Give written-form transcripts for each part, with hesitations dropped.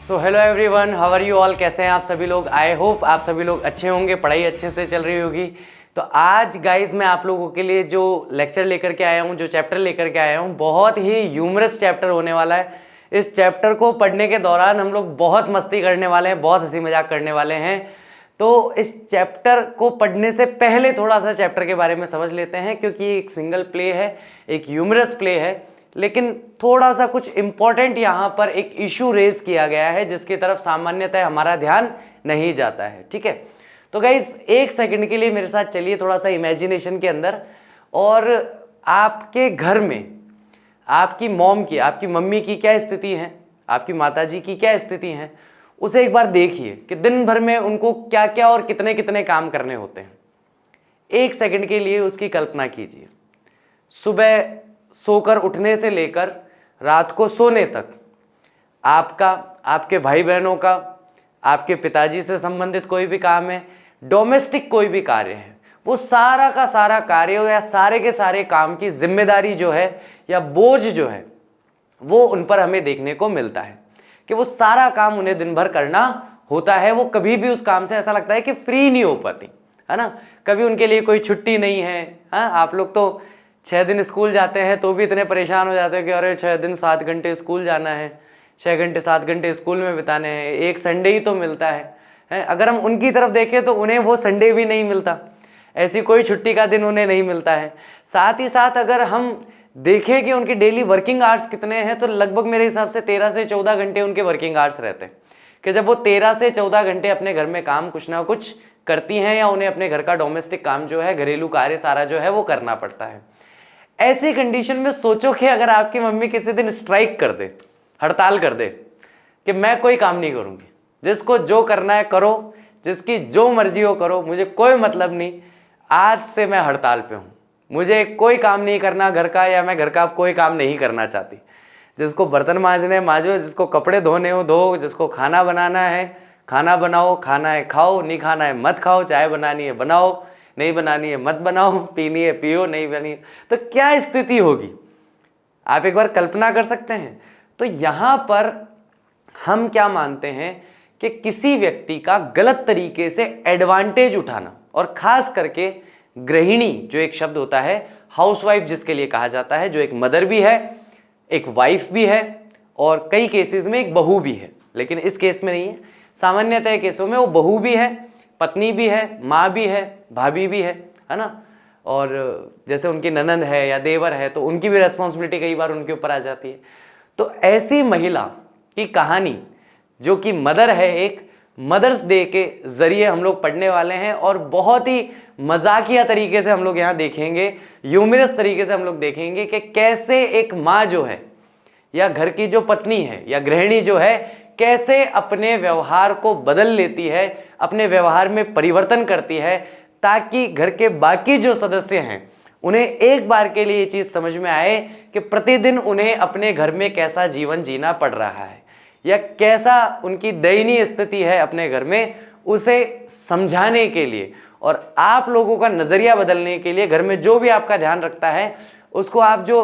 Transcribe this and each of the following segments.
So hello everyone, how are you all. कैसे हैं आप सभी लोग। आई होप आप सभी लोग अच्छे होंगे, पढ़ाई अच्छे से चल रही होगी। तो आज गाइज मैं आप लोगों के लिए जो लेक्चर लेकर के आया हूँ, जो चैप्टर लेकर के आया हूँ, बहुत ही ह्यूमरस चैप्टर होने वाला है। इस चैप्टर को पढ़ने के दौरान हम लोग बहुत मस्ती करने वाले हैं, बहुत हंसी मजाक करने वाले हैं। तो इस चैप्टर को पढ़ने से पहले थोड़ा सा चैप्टर के बारे में समझ लेते हैं, क्योंकि एक सिंगल प्ले है, एक ह्यूमरस प्ले है, लेकिन थोड़ा सा कुछ इम्पोर्टेंट यहाँ पर एक इशू रेज किया गया है जिसकी तरफ सामान्यतः हमारा ध्यान नहीं जाता है। ठीक है, तो गाइज एक सेकंड के लिए मेरे साथ चलिए थोड़ा सा इमेजिनेशन के अंदर, और आपके घर में आपकी मॉम की, आपकी मम्मी की क्या स्थिति है, आपकी माताजी की क्या स्थिति है, उसे एक बार देखिए कि दिन भर में उनको क्या क्या और कितने कितने काम करने होते हैं। एक सेकंड के लिए उसकी कल्पना कीजिए। सुबह सोकर उठने से लेकर रात को सोने तक आपका, आपके भाई बहनों का, आपके पिताजी से संबंधित कोई भी काम है, डोमेस्टिक कोई भी कार्य है, वो सारा का सारा कार्य या सारे के सारे काम की जिम्मेदारी जो है या बोझ जो है वो उन पर हमें देखने को मिलता है कि वो सारा काम उन्हें दिन भर करना होता है। वो कभी भी उस काम से ऐसा लगता है कि फ्री नहीं हो पाती है ना। कभी उनके लिए कोई छुट्टी नहीं है। हाँ, आप लोग तो 6 दिन स्कूल जाते हैं तो भी इतने परेशान हो जाते हैं कि अरे 6 दिन 7 घंटे स्कूल जाना है, 6 घंटे 7 घंटे स्कूल में बिताने हैं, एक संडे ही तो मिलता है। अगर हम उनकी तरफ देखें तो उन्हें वो संडे भी नहीं मिलता, ऐसी कोई छुट्टी का दिन उन्हें नहीं मिलता है। साथ ही साथ अगर हम देखें कि उनकी डेली वर्किंग आवर्स कितने हैं, तो लगभग मेरे हिसाब से 13 से 14 घंटे उनके वर्किंग आवर्स रहते हैं कि जब वो 13 से 14 घंटे अपने घर में काम कुछ ना कुछ करती हैं या उन्हें अपने घर का डोमेस्टिक काम जो है, घरेलू कार्य सारा जो है वो करना पड़ता है। ऐसी कंडीशन में सोचो कि अगर आपकी मम्मी किसी दिन स्ट्राइक कर दे, हड़ताल कर दे कि मैं कोई काम नहीं करूँगी, जिसको जो करना है करो, जिसकी जो मर्जी हो करो, मुझे कोई मतलब नहीं, आज से मैं हड़ताल पे हूँ, मुझे कोई काम नहीं करना घर का, या मैं घर का कोई काम नहीं करना चाहती। जिसको बर्तन मांजने मांजो, जिसको कपड़े धोने हो धो, जिसको खाना बनाना है खाना बनाओ, खाना है खाओ, नहीं खाना है मत खाओ, चाय बनानी है बनाओ, नहीं बनानी है मत बनाओ, पीनी है पियो, नहीं पीनी है। तो क्या स्थिति होगी आप एक बार कल्पना कर सकते हैं। तो यहाँ पर हम क्या मानते हैं कि किसी व्यक्ति का गलत तरीके से एडवांटेज उठाना, और खास करके गृहिणी जो एक शब्द होता है, हाउसवाइफ जिसके लिए कहा जाता है, जो एक मदर भी है, एक वाइफ भी है, और कई केसेस में एक बहू भी है, लेकिन इस केस में नहीं है। सामान्यतः केसों में वो बहू भी है, पत्नी भी है, माँ भी है, भाभी भी है ना। और जैसे उनकी ननंद है या देवर है तो उनकी भी रिस्पॉन्सिबिलिटी कई बार उनके ऊपर आ जाती है। तो ऐसी महिला की कहानी जो कि मदर है, एक मदर्स डे के जरिए हम लोग पढ़ने वाले हैं, और बहुत ही मजाकिया तरीके से हम लोग यहाँ देखेंगे, ह्यूमरस तरीके से हम लोग देखेंगे कि कैसे एक माँ जो है या घर की जो पत्नी है या गृहिणी जो है, कैसे अपने व्यवहार को बदल लेती है, अपने व्यवहार में परिवर्तन करती है, ताकि घर के बाकी जो सदस्य हैं उन्हें एक बार के लिए ये चीज़ समझ में आए कि प्रतिदिन उन्हें अपने घर में कैसा जीवन जीना पड़ रहा है या कैसा उनकी दयनीय स्थिति है अपने घर में, उसे समझाने के लिए और आप लोगों का नज़रिया बदलने के लिए। घर में जो भी आपका ध्यान रखता है उसको आप जो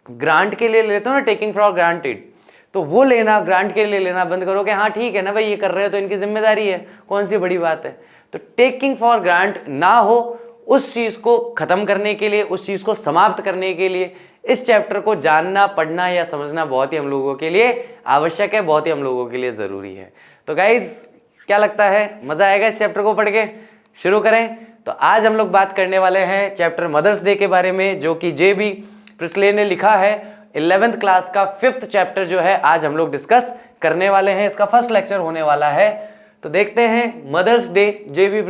ग्रांट के लिए लेते हो ना, टेकिंग फॉर ग्रांटेड, तो वो लेना, ग्रांट के लिए लेना बंद करो कि हाँ ठीक है ना भाई, ये कर रहे हो तो इनकी जिम्मेदारी है, कौन सी बड़ी बात है। तो टेकिंग फॉर ग्रांट ना हो, उस चीज़ को ख़त्म करने के लिए, उस चीज़ को समाप्त करने के लिए इस चैप्टर को जानना, पढ़ना या समझना बहुत ही हम लोगों के लिए आवश्यक है, बहुत ही हम लोगों के लिए ज़रूरी है। तो गाइज़ क्या लगता है, मज़ा आएगा इस चैप्टर को पढ़ के? शुरू करें। तो आज हम लोग बात करने वाले हैं चैप्टर मदर्स डे के बारे में, जो कि जे.बी. प्रिस्ले ने लिखा है। 11th क्लास का 5th चैप्टर जो है आज हम लोग डिस्कस करने वाले हैं, इसका फर्स्ट लेक्चर होने वाला है। तो देखते हैं मदर्स डे, जे.बी.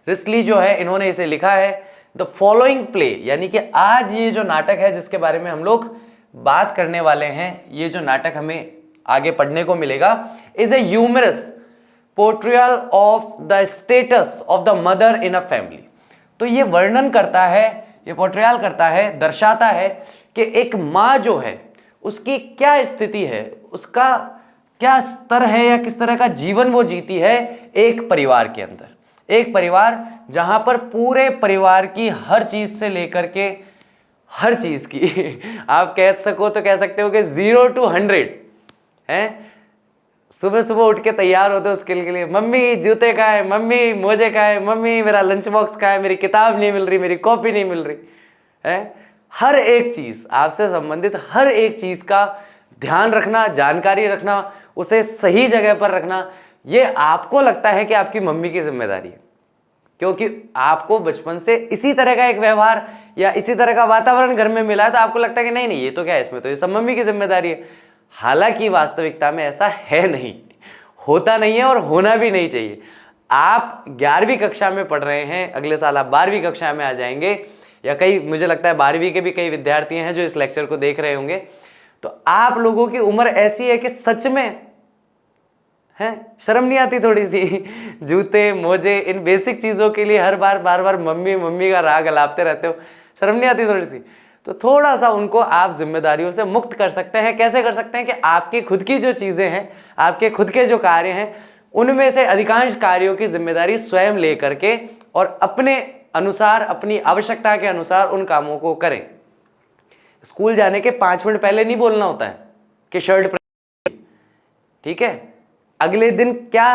प्रिस्ली जो है इन्होंने इसे लिखा है। द फॉलोइंग प्ले, यानी कि आज ये जो नाटक है जिसके बारे में हम लोग बात करने वाले हैं, ये जो नाटक हमें आगे पढ़ने को मिलेगा, is a humorous portrayal of the status of the mother in a family. तो ये वर्णन करता है, ये पोर्ट्रियल करता है, दर्शाता है कि एक माँ जो है उसकी क्या स्थिति है, उसका क्या स्तर है या किस तरह का जीवन वो जीती है एक परिवार के अंदर। एक परिवार जहां पर पूरे परिवार की हर चीज से लेकर के हर चीज की आप कह सको तो कह सकते हो कि 0 to 100 है, सुबह सुबह उठ के तैयार होते हैं उसके लिए, मम्मी जूते कहाँ है, मम्मी मोजे कहाँ है, मम्मी मेरा लंच बॉक्स कहाँ है, मेरी किताब नहीं मिल रही, मेरी कॉपी नहीं मिल रही है। हर एक चीज़ आपसे संबंधित, हर एक चीज़ का ध्यान रखना, जानकारी रखना, उसे सही जगह पर रखना, ये आपको लगता है कि आपकी मम्मी की जिम्मेदारी है, क्योंकि आपको बचपन से इसी तरह का एक व्यवहार या इसी तरह का वातावरण घर में मिला है, तो आपको लगता है कि नहीं नहीं ये तो क्या है, इसमें तो ये सब मम्मी की जिम्मेदारी है। हालांकि वास्तविकता में ऐसा है नहीं, होता नहीं है और होना भी नहीं चाहिए। आप 11वीं कक्षा में पढ़ रहे हैं, अगले साल आप 12वीं कक्षा में आ जाएंगे, या कई, मुझे लगता है 12वीं के भी कई विद्यार्थी हैं जो इस लेक्चर को देख रहे होंगे, तो आप लोगों की उम्र ऐसी है कि सच में है शर्म नहीं आती थोड़ी सी? जूते मोजे इन बेसिक चीज़ों के लिए हर बार बार बार मम्मी मम्मी का राग अलापते रहते हो, शर्म नहीं आती थोड़ी सी? तो थोड़ा सा उनको आप जिम्मेदारियों से मुक्त कर सकते हैं। कैसे कर सकते हैं कि आपकी खुद की जो चीज़ें हैं, आपके खुद के जो कार्य हैं, उनमें से अधिकांश कार्यों की जिम्मेदारी स्वयं ले करके और अपने अनुसार, अपनी आवश्यकता के अनुसार उन कामों को करें। स्कूल जाने के 5 मिनट पहले नहीं बोलना होता है कि शर्ट, ठीक है, अगले दिन क्या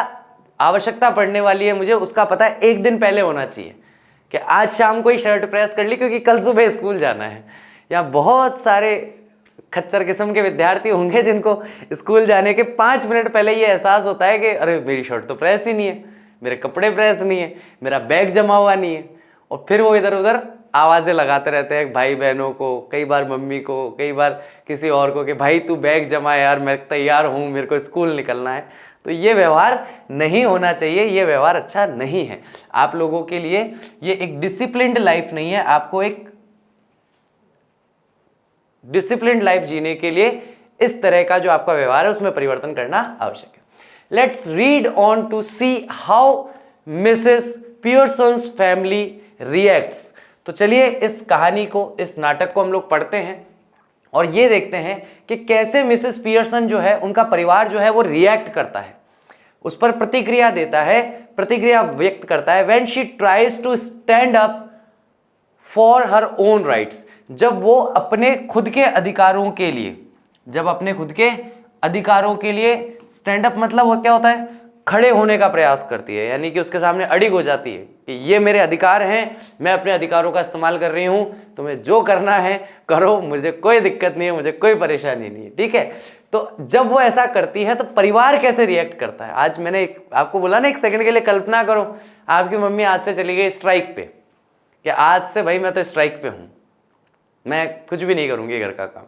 आवश्यकता पड़ने वाली है मुझे उसका पता है, एक दिन पहले होना चाहिए कि आज शाम को ही शर्ट प्रेस कर ली क्योंकि कल सुबह स्कूल जाना है। या बहुत सारे खच्चर किस्म के विद्यार्थी होंगे जिनको स्कूल जाने के 5 मिनट पहले ये एहसास होता है कि अरे मेरी शर्ट तो प्रेस ही नहीं है, मेरे कपड़े प्रेस नहीं है, मेरा बैग जमा हुआ नहीं है, और फिर वो इधर उधर आवाज़ें लगाते रहते हैं भाई बहनों को, कई बार मम्मी को, कई बार किसी और को कि भाई तू बैग जमा यार, मैं तैयार हूँ, मेरे को स्कूल निकलना है। तो ये व्यवहार नहीं होना चाहिए, ये व्यवहार अच्छा नहीं है आप लोगों के लिए। ये एक डिसिप्लिन्ड लाइफ नहीं है। आपको एक डिसिप्लिन्ड लाइफ जीने के लिए इस तरह का जो आपका व्यवहार है उसमें परिवर्तन करना आवश्यक है। Let's read on to see how Mrs Pearson's family reacts. तो चलिए इस कहानी को, इस नाटक को हम लोग पढ़ते हैं और ये देखते हैं कि कैसे मिसेस पियर्सन जो है, उनका परिवार जो है वो रिएक्ट करता है, उस पर प्रतिक्रिया देता है, प्रतिक्रिया व्यक्त करता है। When she tries to stand up for her own rights, जब वो अपने खुद के अधिकारों के लिए, जब अपने खुद के अधिकारों के लिए स्टैंड अप मतलब वो क्या होता है, खड़े होने का प्रयास करती है, यानी कि उसके सामने अड़िग हो जाती है कि ये मेरे अधिकार हैं, मैं अपने अधिकारों का इस्तेमाल कर रही हूं, तुम्हें जो करना है करो, मुझे कोई दिक्कत नहीं है, मुझे कोई परेशानी नहीं है, ठीक है। तो जब वो ऐसा करती है तो परिवार कैसे रिएक्ट करता है? आज मैंने आपको बोला ना, एक सेकंड के लिए कल्पना करो आपकी मम्मी आज से चली गई स्ट्राइक पे, कि आज से भाई मैं तो स्ट्राइक पे हूं, मैं कुछ भी नहीं करूंगी घर का काम,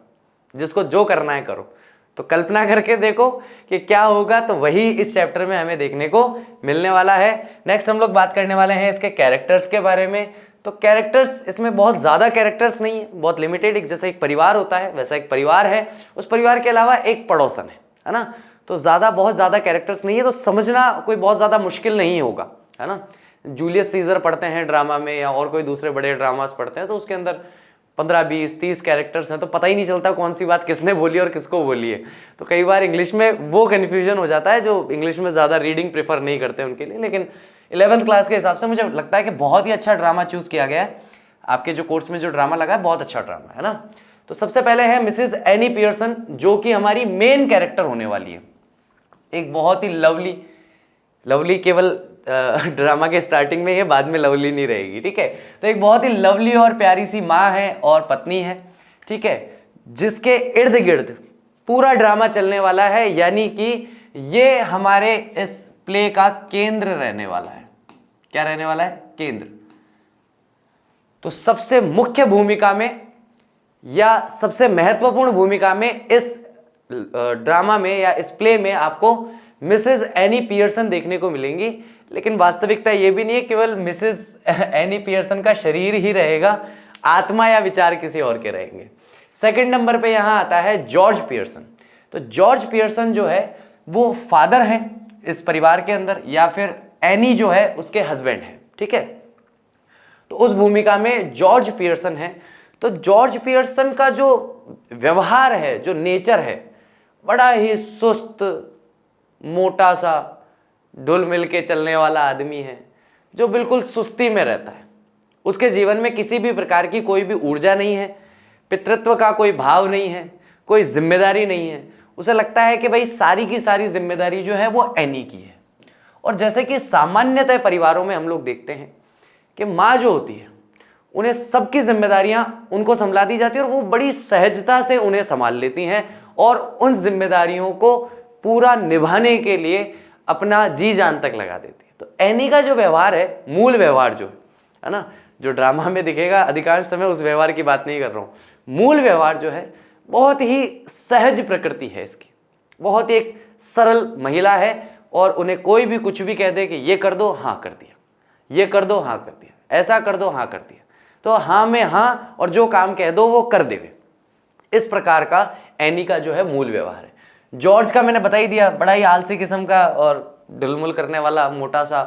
जिसको जो करना है करो। तो कल्पना करके देखो कि क्या होगा। तो वही इस चैप्टर में हमें देखने को मिलने वाला है। नेक्स्ट हम लोग बात करने वाले हैं इसके कैरेक्टर्स के बारे में। तो कैरेक्टर्स, इसमें बहुत ज़्यादा कैरेक्टर्स नहीं है, बहुत लिमिटेड। एक जैसे एक परिवार होता है वैसा एक परिवार है, उस परिवार के अलावा एक पड़ोसन है ना। तो बहुत ज़्यादा कैरेक्टर्स नहीं है, तो समझना कोई बहुत ज़्यादा मुश्किल नहीं होगा, है ना। जूलियस सीजर पढ़ते हैं ड्रामा में, या और कोई दूसरे बड़े ड्रामास पढ़ते हैं, तो उसके अंदर 15, 20, 30 कैरेक्टर्स हैं, तो पता ही नहीं चलता कौन सी बात किसने बोली और किसको बोली है। तो कई बार इंग्लिश में वो कन्फ्यूजन हो जाता है, जो इंग्लिश में ज़्यादा रीडिंग प्रेफर नहीं करते उनके लिए। लेकिन 11th क्लास के हिसाब से मुझे लगता है कि बहुत ही अच्छा ड्रामा चूज़ किया गया है। आपके जो कोर्स में जो ड्रामा लगा है बहुत अच्छा ड्रामा है ना। तो सबसे पहले है मिसेस एनी पियर्सन, जो कि हमारी मेन कैरेक्टर होने वाली है। एक बहुत ही लवली केवल ड्रामा के स्टार्टिंग में, ये बाद में लवली नहीं रहेगी, ठीक है। तो एक बहुत ही लवली और प्यारी सी माँ है और पत्नी है, ठीक है, जिसके इर्द गिर्द पूरा ड्रामा चलने वाला है, यानी कि ये हमारे इस प्ले का केंद्र रहने वाला है। क्या रहने वाला है? केंद्र। तो सबसे मुख्य भूमिका में या सबसे महत्वपूर्ण भूमिका में इस ड्रामा में या इस प्ले में आपको मिसेस एनी पियर्सन देखने को मिलेंगी। लेकिन वास्तविकता ये भी नहीं है केवल मिसेस एनी पियर्सन का शरीर ही रहेगा, आत्मा या विचार किसी और के रहेंगे। सेकंड नंबर पे यहाँ आता है जॉर्ज पियर्सन। तो जॉर्ज पियर्सन जो है वो फादर है इस परिवार के अंदर, या फिर एनी जो है उसके हस्बैंड है, ठीक है। तो उस भूमिका में जॉर्ज पियर्सन है। तो जॉर्ज पियर्सन का जो व्यवहार है, जो नेचर है, बड़ा ही सुस्त, मोटा सा, ढुल मिल के चलने वाला आदमी है, जो बिल्कुल सुस्ती में रहता है। उसके जीवन में किसी भी प्रकार की कोई भी ऊर्जा नहीं है, पितृत्व का कोई भाव नहीं है, कोई जिम्मेदारी नहीं है। उसे लगता है कि भाई सारी की सारी जिम्मेदारी जो है वो एनी की है। और जैसे कि सामान्यतः परिवारों में हम लोग देखते हैं कि माँ जो होती है उन्हें सबकी जिम्मेदारियां उनको संभला दी जाती है और वो बड़ी सहजता से उन्हें संभाल लेती हैं और उन जिम्मेदारियों को पूरा निभाने के लिए अपना जी जान तक लगा देती है। तो एनी का जो व्यवहार है, मूल व्यवहार जो है ना, जो ड्रामा में दिखेगा अधिकांश समय उस व्यवहार की बात नहीं कर रहा हूँ, मूल व्यवहार जो है बहुत ही सहज प्रकृति है इसकी, बहुत ही एक सरल महिला है और उन्हें कोई भी कुछ भी कह दे कि ये कर दो, हाँ कर दिया, ये कर दो, हाँ कर दिया, ऐसा कर दो, हाँ कर दिया, तो हाँ में हाँ और जो काम कह दो वो कर देवे। इस प्रकार का एनी का जो है मूल व्यवहार है। जॉर्ज का मैंने बता ही दिया, बड़ा ही आलसी किस्म का और ढुलमुल करने वाला, मोटा सा,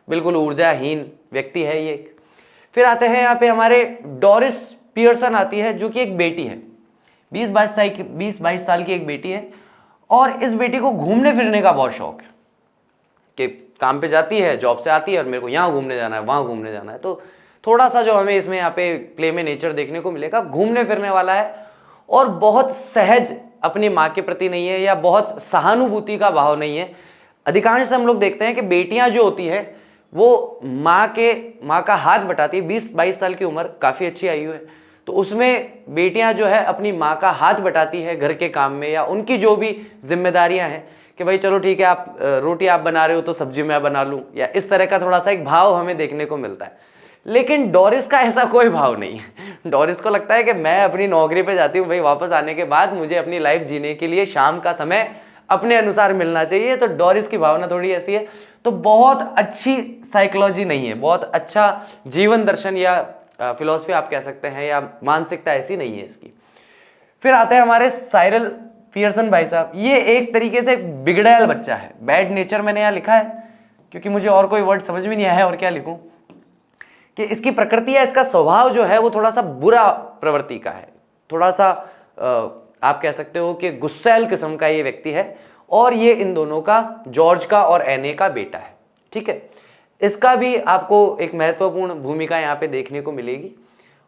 बिल्कुल ऊर्जाहीन व्यक्ति है ये। फिर आते हैं यहाँ पे हमारे डोरिस पियर्सन आती है, जो कि एक बेटी है, 20-22 साल की एक बेटी है और इस बेटी को घूमने फिरने का बहुत शौक है कि काम पे जाती है, जॉब से आती है और मेरे को यहाँ घूमने जाना है, वहाँ घूमने जाना है। तो थोड़ा सा जो हमें इसमें यहाँ पे प्ले में नेचर देखने को मिलेगा, घूमने फिरने वाला है और बहुत सहज अपनी माँ के प्रति नहीं है या बहुत सहानुभूति का भाव नहीं है। अधिकांश हम लोग देखते हैं कि बेटियां जो होती है वो माँ का हाथ बटाती है। 20-22 साल की उम्र काफ़ी अच्छी आयु है, तो उसमें बेटियां जो है अपनी माँ का हाथ बटाती है घर के काम में या उनकी जो भी जिम्मेदारियां हैं कि भाई चलो ठीक है, आप रोटी आप बना रहे हो तो सब्जी मैं बना लूँ, या इस तरह का थोड़ा सा एक भाव हमें देखने को मिलता है। लेकिन डोरिस का ऐसा कोई भाव नहीं है। डोरिस को लगता है कि मैं अपनी नौकरी पे जाती हूँ भाई, वापस आने के बाद मुझे अपनी लाइफ जीने के लिए शाम का समय अपने अनुसार मिलना चाहिए। तो डोरिस की भावना थोड़ी ऐसी है। तो बहुत अच्छी साइकोलॉजी नहीं है, बहुत अच्छा जीवन दर्शन या फिलॉसफी आप कह सकते हैं या मानसिकता ऐसी नहीं है इसकी। फिर आते हैं हमारे साइरल पियर्सन भाई साहब। ये एक तरीके से बिगड़ैल बच्चा है, बैड नेचर मैंने यहाँ लिखा है क्योंकि मुझे और कोई वर्ड समझ में नहीं आया और क्या लिखूं, कि इसकी प्रकृति या इसका स्वभाव जो है वो थोड़ा सा बुरा प्रवृत्ति का है, थोड़ा सा आप कह सकते हो कि गुस्सैल किस्म का ये व्यक्ति है और ये इन दोनों का, जॉर्ज का और एने का बेटा है। ठीक है, इसका भी आपको एक महत्वपूर्ण भूमिका यहाँ पे देखने को मिलेगी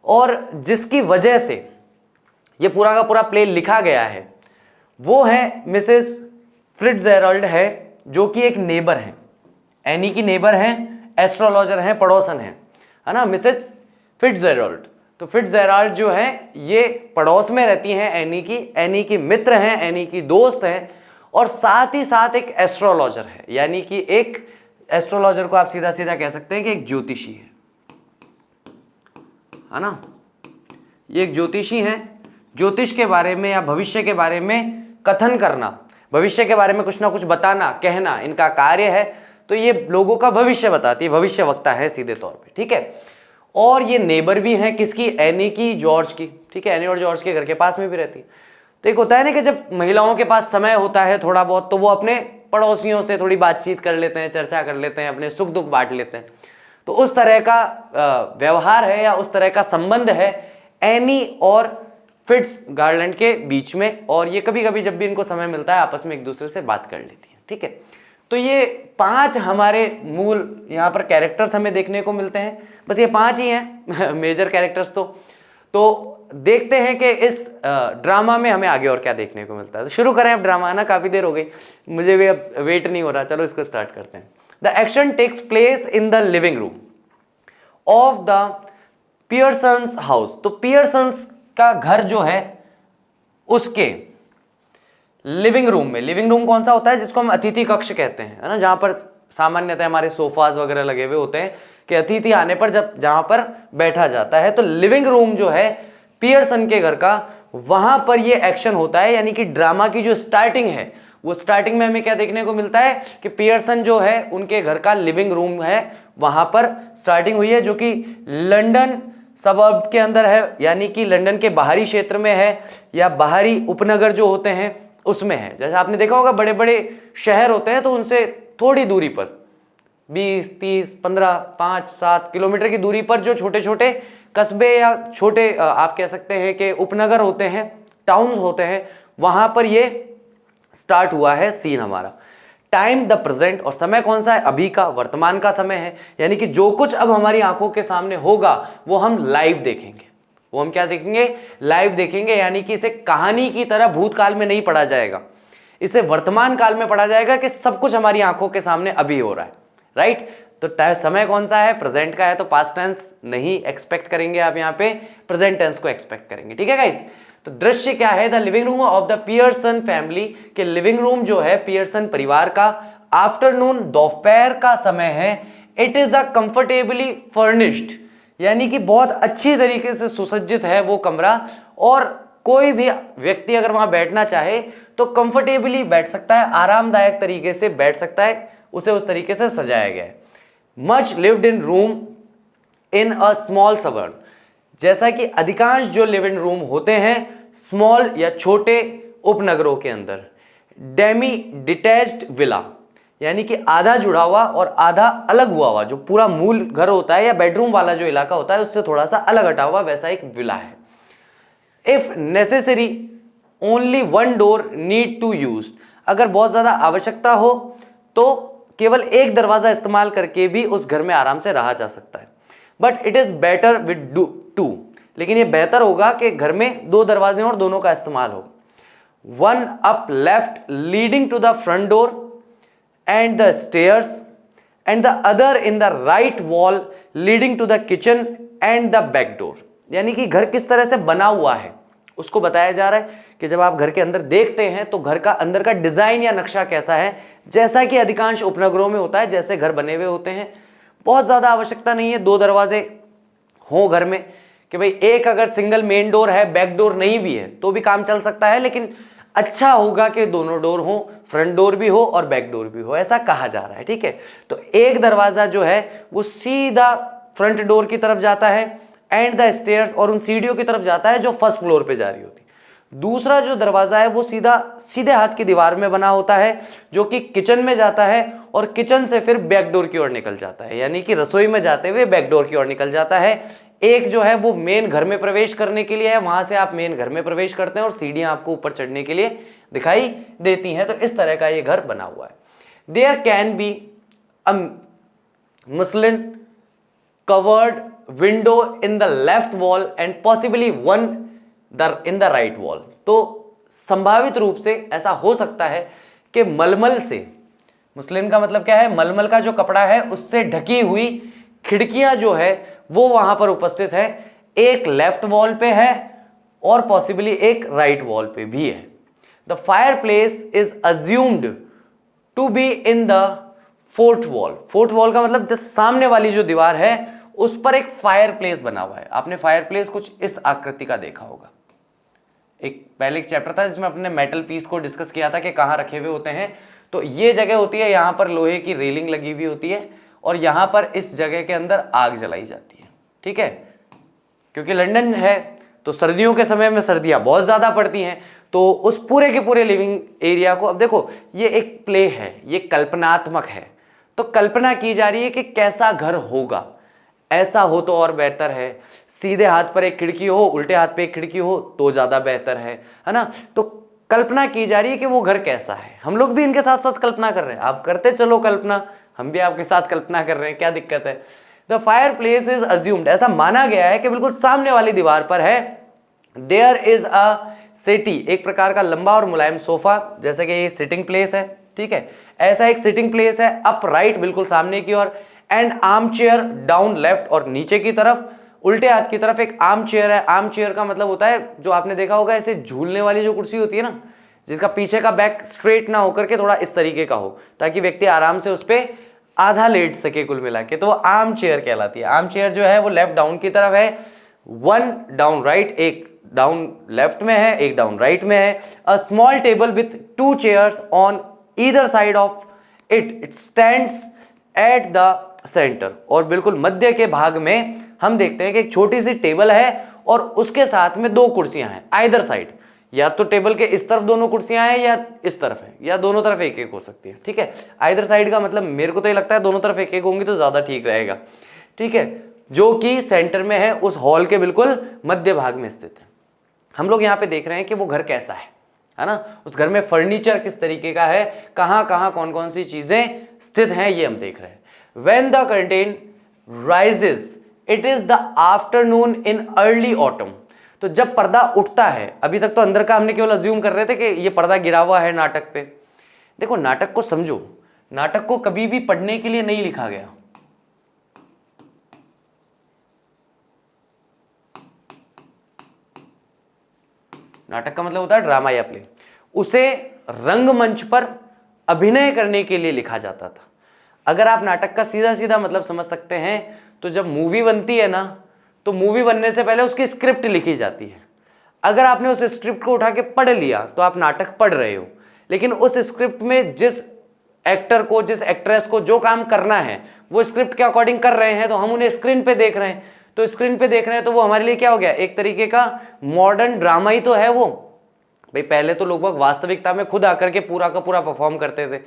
और जिसकी वजह से ये पूरा का पूरा प्ले लिखा गया है वो है मिसेस फिट्जजेराल्ड है, जो कि एक नेबर है, एनी की नेबर हैं, एस्ट्रोलॉजर हैं, पड़ोसन हैं, है ना, मिसेस फिट्जजेराल्ड। तो फिट्जजेराल्ड जो है ये पड़ोस में रहती हैं एनी की मित्र हैं, एनी की दोस्त हैं और साथ ही साथ एक एस्ट्रोलॉजर है, यानी कि एक एस्ट्रोलॉजर को आप सीधा सीधा कह सकते हैं कि एक ज्योतिषी है ना। ये एक ज्योतिषी हैं, ज्योतिष के बारे में या भविष्य के बारे में कथन करना, भविष्य के बारे में कुछ ना कुछ बताना, कहना इनका कार्य है। तो ये लोगों का भविष्य बताती है, भविष्य वक्ता है सीधे तौर पे। ठीक है, और ये नेबर भी हैं किसकी, एनी की, जॉर्ज की। ठीक है, एनी और जॉर्ज के घर के पास में भी रहती है। तो एक होता है ना कि जब महिलाओं के पास समय होता है थोड़ा बहुत, तो वो अपने पड़ोसियों से थोड़ी बातचीत कर लेते हैं, चर्चा कर लेते हैं, अपने सुख दुख बांट लेते हैं। तो उस तरह का व्यवहार है या उस तरह का संबंध है एनी और फिट्जगार्लैंड के बीच में, और ये कभी कभी जब भी इनको समय मिलता है आपस में एक दूसरे से बात कर लेती है। ठीक है, तो ये 5 हमारे मूल यहाँ पर कैरेक्टर्स हमें देखने को मिलते हैं, बस ये 5 ही हैं मेजर कैरेक्टर्स। तो देखते हैं कि इस ड्रामा में हमें आगे और क्या देखने को मिलता है। तो शुरू करें अब ड्रामा, ना काफ़ी देर हो गई, मुझे भी अब वेट नहीं हो रहा, चलो इसको स्टार्ट करते हैं। The action takes place in the living room of the Pearsons' house. तो पियर्सन्स का घर जो है उसके लिविंग रूम में, लिविंग रूम कौन सा होता है जिसको हम अतिथि कक्ष कहते हैं, है ना, जहां पर सामान्यतः हमारे सोफाज वगैरह लगे हुए होते हैं कि अतिथि आने पर जब जहां पर बैठा जाता है। तो लिविंग रूम जो है पियर्सन के घर का, वहां पर ये एक्शन होता है। यानी कि ड्रामा की जो स्टार्टिंग है वो स्टार्टिंग में हमें क्या देखने को मिलता है कि पियर्सन जो है उनके घर का लिविंग रूम है, वहां पर स्टार्टिंग हुई है, जो कि लंदन सबअर्ब के अंदर है, यानी कि लंदन के बाहरी क्षेत्र में है या बाहरी उपनगर जो होते हैं उसमें है। जैसे आपने देखा होगा बड़े बड़े शहर होते हैं तो उनसे थोड़ी दूरी पर 20, 30, 15, 5, 7 किलोमीटर की दूरी पर जो छोटे छोटे कस्बे या छोटे आप कह सकते हैं कि उपनगर होते हैं, टाउन्स होते हैं, वहां पर ये स्टार्ट हुआ है सीन हमारा। टाइम द प्रेजेंट, और समय कौन सा है, अभी का, वर्तमान का समय है। यानी कि जो कुछ अब हमारी आंखों के सामने होगा वो हम लाइव देखेंगे, वो हम क्या देखेंगे, लाइव देखेंगे। यानी कि इसे कहानी की तरह भूतकाल में नहीं पढ़ा जाएगा, इसे वर्तमान काल में पढ़ा जाएगा कि सब कुछ हमारी आंखों के सामने अभी हो रहा है, राइट। तो समय कौन सा है, प्रेजेंट का है, तो पास्ट टेंस नहीं एक्सपेक्ट करेंगे आप, यहाँ पे प्रेजेंट टेंस को एक्सपेक्ट करेंगे, ठीक है गाइस। तो दृश्य क्या है, the living room of the Pearson family, के लिविंग रूम जो है पियर्सन परिवार का, आफ्टरनून दोपहर का समय है, it is a comfortably furnished, यानी कि बहुत अच्छी तरीके से सुसज्जित है वो कमरा, और कोई भी व्यक्ति अगर वहां बैठना चाहे तो कंफर्टेबली बैठ सकता है, आरामदायक तरीके से बैठ सकता है, उसे उस तरीके से सजाया गया है। Much lived in room in a small suburb, जैसा कि अधिकांश जो लिव इन रूम होते हैं स्मॉल या छोटे उपनगरों के अंदर। डेमी डिटैच्ड विला, यानी कि आधा जुड़ा हुआ और आधा अलग हुआ हुआ, जो पूरा मूल घर होता है या बेडरूम वाला जो इलाका होता है उससे थोड़ा सा अलग हटा हुआ, वैसा एक विला है। If necessary only one door need to use, अगर बहुत ज्यादा आवश्यकता हो तो केवल एक दरवाजा इस्तेमाल करके भी उस घर में आराम से रहा जा सकता है। But it is better with two, लेकिन ये बेहतर होगा कि घर में दो दरवाजे और दोनों का इस्तेमाल हो। One up left leading to the front door and the stairs, and the other in the right wall leading to the kitchen and the back door, यानी कि घर किस तरह से बना हुआ है उसको बताया जा रहा है कि जब आप घर के अंदर देखते हैं तो घर का अंदर का डिजाइन या नक्शा कैसा है, जैसा कि अधिकांश उपनगरों में होता है, जैसे घर बने हुए होते हैं। बहुत ज्यादा आवश्यकता नहीं है दो दरवाजे हो घर में, कि भाई एक अगर सिंगल मेन डोर है, बैक डोर नहीं भी है तो भी काम चल सकता है, लेकिन अच्छा होगा कि दोनों डोर हो, फ्रंट डोर भी हो और बैक डोर भी हो, ऐसा कहा जा रहा है, ठीक है। तो एक दरवाजा जो है वो सीधा फ्रंट डोर की तरफ जाता है एंड द स्टेयर्स, और उन सीढ़ियों की तरफ जाता है जो फर्स्ट फ्लोर पे जा रही होती है। दूसरा जो दरवाजा है वो सीधे हाथ की दीवार में बना होता है, जो कि किचन में जाता है और किचन से फिर बैक डोर की ओर निकल जाता है, यानी कि रसोई में जाते हुए बैक डोर की ओर निकल जाता है। एक जो है वो मेन घर में प्रवेश करने के लिए है, वहां से आप मेन घर में प्रवेश करते हैं और सीढ़ियां आपको ऊपर चढ़ने के लिए दिखाई देती हैं। तो इस तरह का ये घर बना हुआ है। There can be a muslin covered window in the left wall and possibly one in the right wall, तो संभावित रूप से ऐसा हो सकता है कि मलमल से, मुस्लिन का मतलब क्या है, मलमल का जो कपड़ा है उससे ढकी हुई खिड़कियां जो है वो वहां पर उपस्थित है, एक लेफ्ट वॉल पे है और पॉसिबली एक राइट वॉल पे भी है। The fireplace is assumed to be in the fourth wall, fourth wall का मतलब जस्ट सामने वाली जो दीवार है उस पर एक फायर प्लेस बना हुआ है। आपने फायर प्लेस कुछ इस आकृति का देखा होगा, एक पहले एक चैप्टर था जिसमें अपने मेटल पीस को डिस्कस किया था कि कहाँ रखे हुए होते हैं। तो ये जगह होती है, यहाँ पर लोहे की रेलिंग लगी हुई होती है और यहाँ पर इस जगह के अंदर आग जलाई जाती है, ठीक है। क्योंकि लंदन है तो सर्दियों के समय में सर्दियाँ बहुत ज़्यादा पड़ती हैं, तो उस पूरे के पूरे लिविंग एरिया को, अब देखो ये एक प्ले है, ये कल्पनात्मक है, तो कल्पना की जा रही है कि कैसा घर होगा, ऐसा हो तो और बेहतर है। सीधे हाथ पर एक खिड़की हो, उल्टे हाथ पे एक खिड़की हो तो ज़्यादा बेहतर है ना। तो कल्पना की जा रही है कि वो घर कैसा है। हम लोग भी इनके साथ साथ कल्पना कर रहे हैं, आप करते चलो कल्पना, हम भी आपके साथ कल्पना कर रहे हैं, क्या दिक्कत है। The fireplace is assumed, ऐसा माना गया है कि बिल्कुल सामने वाली दीवार पर है। देयर इज अ सेटी, एक प्रकार का लंबा और मुलायम सोफा, जैसे कि ये सिटिंग प्लेस है, ठीक है, ऐसा एक सिटिंग प्लेस है अपराइट बिल्कुल सामने की ओर, and armchair down left, और नीचे की तरफ उल्टे हाथ की तरफ एक आर्म चेयर है। आर्म चेयर का मतलब होता है, जो आपने देखा होगा ऐसे झूलने वाली जो कुर्सी होती है ना, जिसका पीछे का बैक स्ट्रेट ना होकर के थोड़ा इस तरीके का हो, ताकि व्यक्ति आराम से उस पर आधा लेट सके कुल मिला के, तो वो आर्म चेयर कहलाती है। आर्म चेयर जो है वो लेफ्ट डाउन की तरफ है, वन डाउन राइट, एक डाउन लेफ्ट में है, एक डाउन राइट में है। A small table with to chairs on either side of it stands at the centre, और बिल्कुल मध्य के भाग में हम देखते हैं कि एक छोटी सी टेबल है और उसके साथ में दो कुर्सियां हैं आइदर साइड, या तो टेबल के इस तरफ दोनों कुर्सियां हैं या इस तरफ है, या दोनों तरफ एक एक हो सकती है, ठीक है। आइदर साइड का मतलब मेरे को तो ये लगता है दोनों तरफ एक एक होंगी तो ज्यादा ठीक रहेगा, ठीक है, जो कि सेंटर में है, उस हॉल के बिल्कुल मध्य भाग में स्थित है। हम लोग यहाँ पे देख रहे हैं कि वो घर कैसा है ना, उस घर में फर्नीचर किस तरीके का है, कहाँ कहाँ कौन कौन सी चीजें स्थित हैं, ये हम देख रहे हैं। When the curtain rises, it is the afternoon in early autumn, तो जब पर्दा उठता है, अभी तक तो अंदर का हमने केवल अज्यूम कर रहे थे कि ये पर्दा गिरा हुआ है नाटक पे। देखो नाटक को समझो, नाटक को कभी भी पढ़ने के लिए नहीं लिखा गया। नाटक का मतलब होता है ड्रामा या प्ले। उसे रंगमंच पर अभिनय करने के लिए लिखा जाता था। अगर आप नाटक का सीधा सीधा मतलब समझ सकते हैं तो जब मूवी बनती है ना, तो मूवी बनने से पहले उसकी स्क्रिप्ट लिखी जाती है। अगर आपने उस स्क्रिप्ट को उठा के पढ़ लिया तो आप नाटक पढ़ रहे हो, लेकिन उस स्क्रिप्ट में जिस एक्टर को, जिस एक्ट्रेस को जो काम करना है वो स्क्रिप्ट के अकॉर्डिंग कर रहे हैं, तो हम उन्हें स्क्रीन पे देख रहे हैं। तो स्क्रीन पे देख रहे हैं तो वो हमारे लिए क्या हो गया, एक तरीके का मॉडर्न ड्रामा ही तो है वो। भाई पहले तो लोग वास्तविकता में खुद आकर के पूरा का पूरा परफॉर्म करते थे।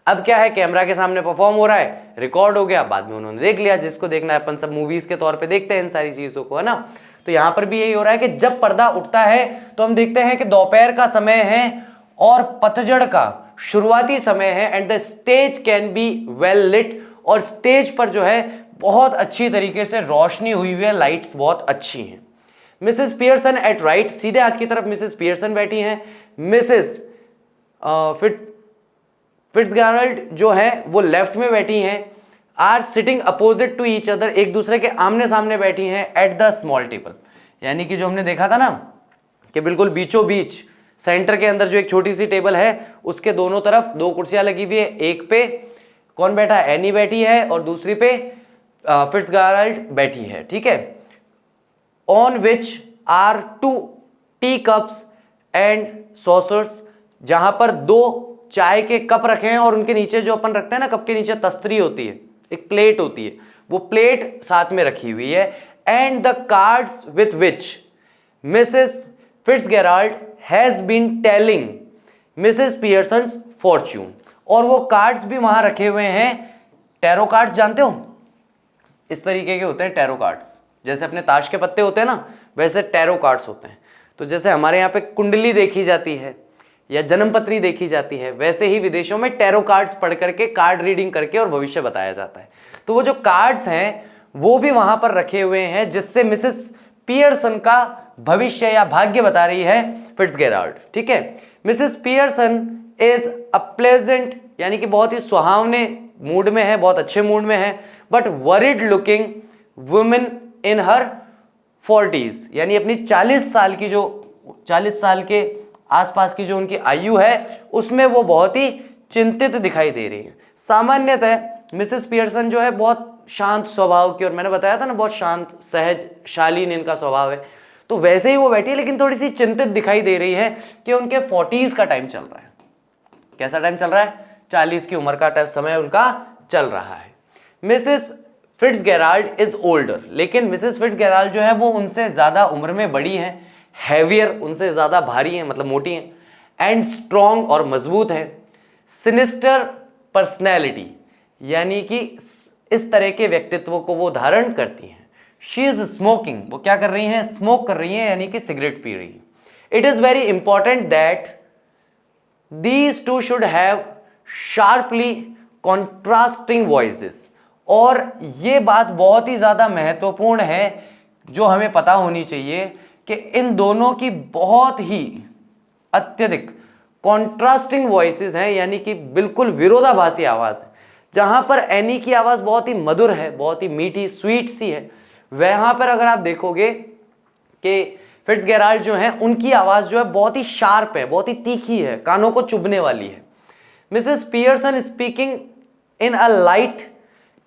अब क्या है, कैमरा के सामने परफॉर्म हो रहा है, रिकॉर्ड हो गया, बाद में उन्होंने देख लिया। जिसको देखना है अपन सब मूवीज के तौर पे देखते हैं इन सारी चीजों को, है ना। तो यहां पर भी यही हो रहा है कि जब पर्दा उठता है तो हम देखते हैं कि दोपहर का समय है और पतझड़ का शुरुआती समय है, and the stage can be well lit, और स्टेज पर जो है बहुत अच्छी तरीके से रोशनी हुई हुई है, लाइट्स बहुत अच्छी हैं। मिसेस पियर्सन एट राइट, सीधे हाथ की तरफ मिसेस पियर्सन बैठी हैं। मिसेस फिट्जगेराल्ड जो है वो लेफ्ट में बैठी हैं। Are sitting opposite to each other, एक दूसरे के आमने सामने बैठी हैं एट द स्मॉल टेबल। यानी कि जो हमने देखा था ना कि बिल्कुल बीचों बीच सेंटर के अंदर जो एक छोटी सी टेबल है उसके दोनों तरफ दो कुर्सियां लगी हुई है। एक पे कौन बैठा है, एनी बैठी है, और दूसरी पे फिट्जगेराल्ड बैठी है, ठीक है। On which are 2 tea cups and saucers, जहां पर 2 चाय के कप रखे हैं और उनके नीचे जो अपन रखते हैं ना, कप के नीचे तस्तरी होती है, एक प्लेट होती है, वो प्लेट साथ में रखी हुई है। And the cards with which Mrs Fitzgerald has been telling Mrs Pearson's fortune, और वो कार्ड्स भी वहां रखे हुए हैं। टैरो कार्ड्स जानते हो, इस तरीके के होते हैं टैरो कार्ड्स, जैसे अपने ताश के पत्ते होते हैं ना, वैसे टैरो कार्ड्स होते हैं। तो जैसे हमारे यहाँ पे कुंडली देखी जाती है या जन्मपत्री देखी जाती है, वैसे ही विदेशों में टैरो कार्ड्स पढ़ करके, कार्ड रीडिंग करके और भविष्य बताया जाता है। तो वो जो कार्ड्स हैं वो भी वहां पर रखे हुए हैं, जिससे मिसेस पियर्सन का भविष्य या भाग्य बता रही है फिट्जगेराल्ड, ठीक है। Mrs Pearson is a pleasant, यानी कि बहुत ही सुहावने मूड में है, बहुत अच्छे मूड में है, but worried looking women in her 40s, यानी अपनी 40 साल की, जो 40 साल के आसपास की जो उनकी आयु है उसमें वो बहुत ही चिंतित दिखाई दे रही है। सामान्यतः मिसेस पियर्सन जो है बहुत शांत स्वभाव की, और मैंने बताया था ना बहुत शांत सहज शालीन इनका स्वभाव है, तो वैसे ही वो बैठी है, लेकिन थोड़ी सी चिंतित दिखाई दे रही है कि उनके 40s का टाइम चल रहा है। कैसा टाइम चल रहा है, 40 की उम्र का समय उनका चल रहा है। मिसेस फिट्जगेराल्ड इज ओल्डर, लेकिन मिसेस फिट्जगेराल्ड जो है वो उनसे ज्यादा उम्र में बड़ी हैं, हैवियर, उनसे ज्यादा भारी हैं, मतलब मोटी हैं, एंड स्ट्रॉन्ग और मजबूत हैं। सिनिस्टर पर्सनैलिटी, यानी कि इस तरह के व्यक्तित्व को वो धारण करती हैं। शी इज स्मोकिंग, वो क्या कर रही हैं, स्मोक कर रही हैं, यानी कि सिगरेट पी रही है। It is very important that these two should have sharply contrasting voices, और ये बात बहुत ही ज्यादा महत्वपूर्ण है जो हमें पता होनी चाहिए कि इन दोनों की बहुत ही अत्यधिक कॉन्ट्रास्टिंग वॉइसेस हैं, यानी कि बिल्कुल विरोधाभासी आवाज है। जहां पर एनी की आवाज बहुत ही मधुर है, बहुत ही मीठी स्वीट सी है, वहां पर अगर आप देखोगे कि फिट्जगेराल्ड जो है उनकी आवाज जो है बहुत ही शार्प है, बहुत ही तीखी है, कानों को चुभने वाली है। Mrs Pearson speaking in a light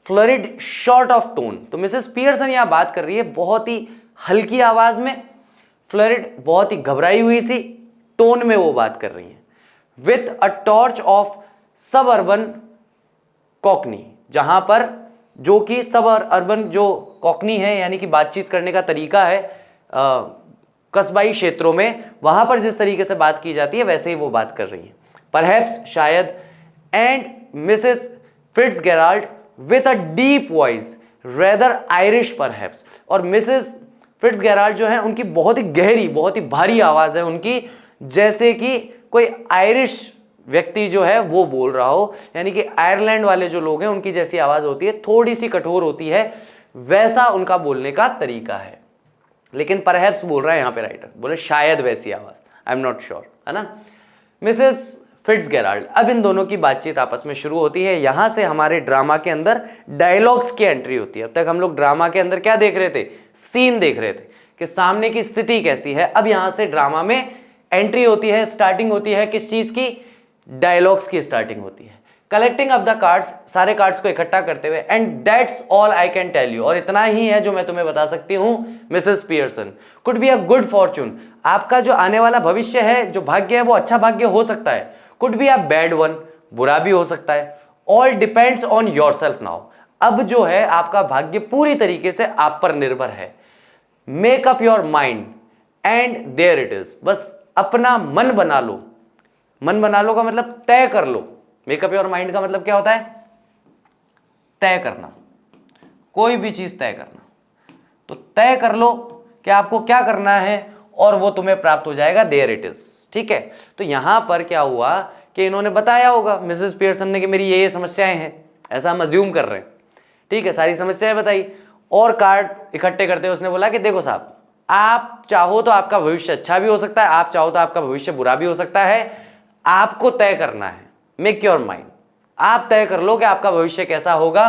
flurried sort of tone, तो मिसेस पियर्सन यहां बात कर रही है बहुत ही हल्की आवाज में, फ्लरिड बहुत ही घबराई हुई सी टोन में वो बात कर रही है। विथ अ टॉर्च ऑफ सब अर्बन कॉकनी, जहां पर जो कि सब अर्बन जो कॉकनी है, यानी कि बातचीत करने का तरीका है कस्बाई क्षेत्रों में, वहां पर जिस तरीके से बात की जाती है वैसे ही वो बात कर रही है। परहैप्स, शायद, and Mrs Fitzgerald with a deep voice rather Irish perhaps, और मिसेस फिट्जगेराल्ड जो है उनकी बहुत ही गहरी, बहुत ही भारी आवाज है उनकी, जैसे कि कोई आयरिश व्यक्ति जो है वो बोल रहा हो, यानी कि आयरलैंड वाले जो लोग हैं उनकी जैसी आवाज होती है, थोड़ी सी कठोर होती है, वैसा उनका बोलने का तरीका है। लेकिन परहैप्स बोल रहा है यहाँ पे राइटर, बोले शायद वैसी आवाज, आई एम नॉट श्योर, है ना। मिसेस फिट्जगेराल्ड, अब इन दोनों की बातचीत आपस में शुरू होती है। यहां से हमारे ड्रामा के अंदर डायलॉग्स की एंट्री होती है। अब तक हम लोग ड्रामा के अंदर क्या देख रहे थे, सीन देख रहे थे कि सामने की स्थिति कैसी है। अब यहां से ड्रामा में एंट्री होती है, स्टार्टिंग होती है किस चीज की, डायलॉग्स की स्टार्टिंग होती है। कलेक्टिंग ऑफ द कार्ड्स, सारे कार्ड्स को इकट्ठा करते हुए, and that's all I can tell you, और इतना ही है जो मैं तुम्हें बता सकती हूं Mrs Pearson. Could be a good Fortune, आपका जो आने वाला भविष्य है, जो भाग्य है, वो अच्छा भाग्य हो सकता है। Could be a bad one, बुरा भी हो सकता है। All depends on your self now, अब जो है आपका भाग्य पूरी तरीके से आप पर निर्भर है। Make up your mind and there it is, बस अपना मन बना लो। मन बना लो का मतलब तय कर लो। मेकअप योर माइंड का मतलब क्या होता है, तय करना, कोई भी चीज तय करना। तो तय कर लो कि आपको क्या करना है और वो तुम्हें प्राप्त हो जाएगा, देयर इट इज, ठीक है। तो यहां पर क्या हुआ कि इन्होंने बताया होगा मिसेस पियर्सन ने कि मेरी ये समस्याएं हैं, ऐसा हम अज्यूम कर रहे हैं, ठीक है। सारी समस्याएं बताई और कार्ड इकट्ठे करते हुए उसने बोला कि देखो साहब, आप चाहो तो आपका भविष्य अच्छा भी हो सकता है, आप चाहो तो आपका भविष्य बुरा भी हो सकता है, आपको तय करना है। मेक योर माइंड, आप तय कर लो कि आपका भविष्य कैसा होगा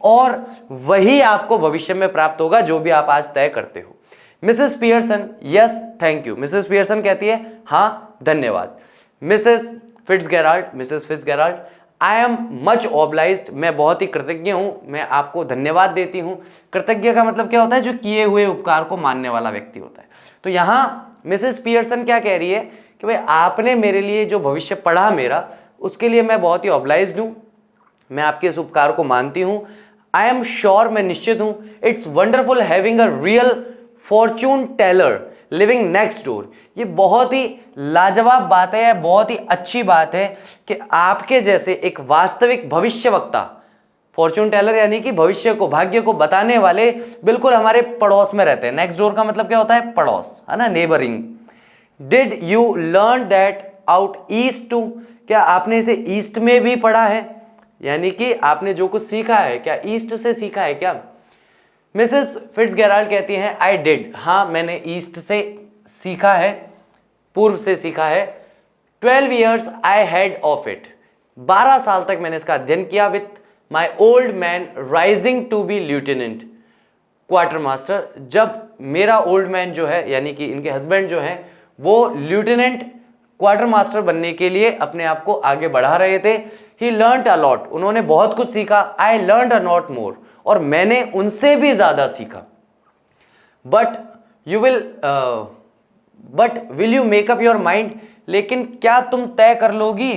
और वही आपको भविष्य में प्राप्त होगा जो भी आप आज तय करते हो। Mrs Pearson, yes thank you, Mrs Pearson कहती है हाँ धन्यवाद। Mrs Fitzgerald, I am much obliged, मैं बहुत ही कृतज्ञ हूं, मैं आपको धन्यवाद देती हूं। कृतज्ञ का मतलब क्या होता है, जो किए हुए उपकार को मानने वाला व्यक्ति होता है। तो यहां मिसेस पियर्सन क्या कह रही है कि भाई आपने मेरे लिए जो भविष्य पढ़ा मेरा, उसके लिए मैं बहुत ही ऑब्लाइज्ड हूं, मैं आपके इस उपकार को मानती हूं। आई एम श्योर, मैं निश्चित हूं, it's wonderful having a real fortune teller living next door, ये बहुत ही लाजवाब बात है, बहुत ही अच्छी बात है कि आपके जैसे एक वास्तविक भविष्यवक्ता, फॉर्चून टेलर यानी कि भविष्य को, भाग्य को बताने वाले, बिल्कुल हमारे पड़ोस में रहते हैं। नेक्स्ट डोर का मतलब क्या होता है, पड़ोस, है ना, neighbouring. Did you learn that out east too, क्या आपने इसे ईस्ट में भी पढ़ा है, यानी कि आपने जो कुछ सीखा है क्या ईस्ट से सीखा है क्या। मिसेस फिट्जगेराल्ड कहती हैं आई डिड, हाँ मैंने ईस्ट से सीखा है, पूर्व से सीखा है। 12 years I had of it, 12 साल तक मैंने इसका अध्ययन किया। With my old man rising to be lieutenant quartermaster, जब मेरा ओल्ड मैन जो है यानी कि इनके हस्बैंड जो हैं वो लेफ्टिनेंट क्वार्टर मास्टर बनने के लिए अपने आप को आगे बढ़ा रहे थे। ही लर्नड अ लॉट, उन्होंने बहुत कुछ सीखा। I learned a lot more, और मैंने उनसे भी ज्यादा सीखा। But will you make up your mind, लेकिन क्या तुम तय कर लोगी,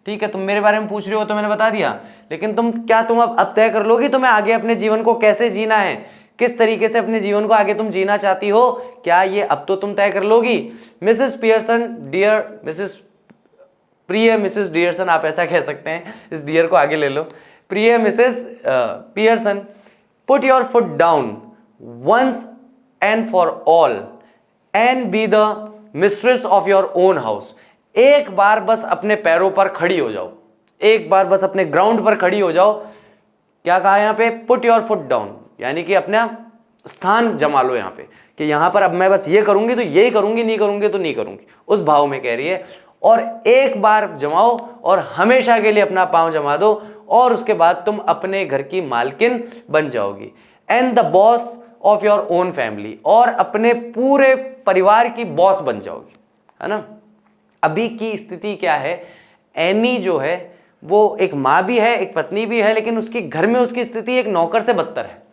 ठीक है, तुम मेरे बारे में पूछ रहे हो तो मैंने बता दिया, लेकिन तुम अब तय कर लोगी तुम्हें आगे अपने जीवन को कैसे जीना है, किस तरीके से अपने जीवन को आगे तुम जीना चाहती हो, क्या ये अब तो तुम तय कर लोगी। मिसेस पियर्सन, डियर मिसेस, प्रिय मिसेस डियरसन, आप ऐसा कह सकते हैं, इस डियर को आगे ले लो। प्रिय Mrs Pearson, put your foot down once and for all and be the mistress of your own house, एक बार बस अपने पैरों पर खड़ी हो जाओ, एक बार बस अपने ग्राउंड पर खड़ी हो जाओ। क्या कहा यहाँ पे, पुट योर फुट डाउन, यानी कि अपना स्थान जमा लो यहाँ पे, कि यहाँ पर अब मैं बस ये करूंगी तो यही करूंगी, नहीं करूंगी तो नहीं करूंगी, उस भाव में कह रही है। और एक बार जमाओ और हमेशा के लिए अपना पांव जमा दो, और उसके बाद तुम अपने घर की मालकिन बन जाओगी। And the boss of your own family, और अपने पूरे परिवार की बॉस बन जाओगी, है ना। अभी की स्थिति क्या है, एनी जो है वो एक माँ भी है, एक पत्नी भी है, लेकिन उसके घर में उसकी स्थिति एक नौकर से बदतर है।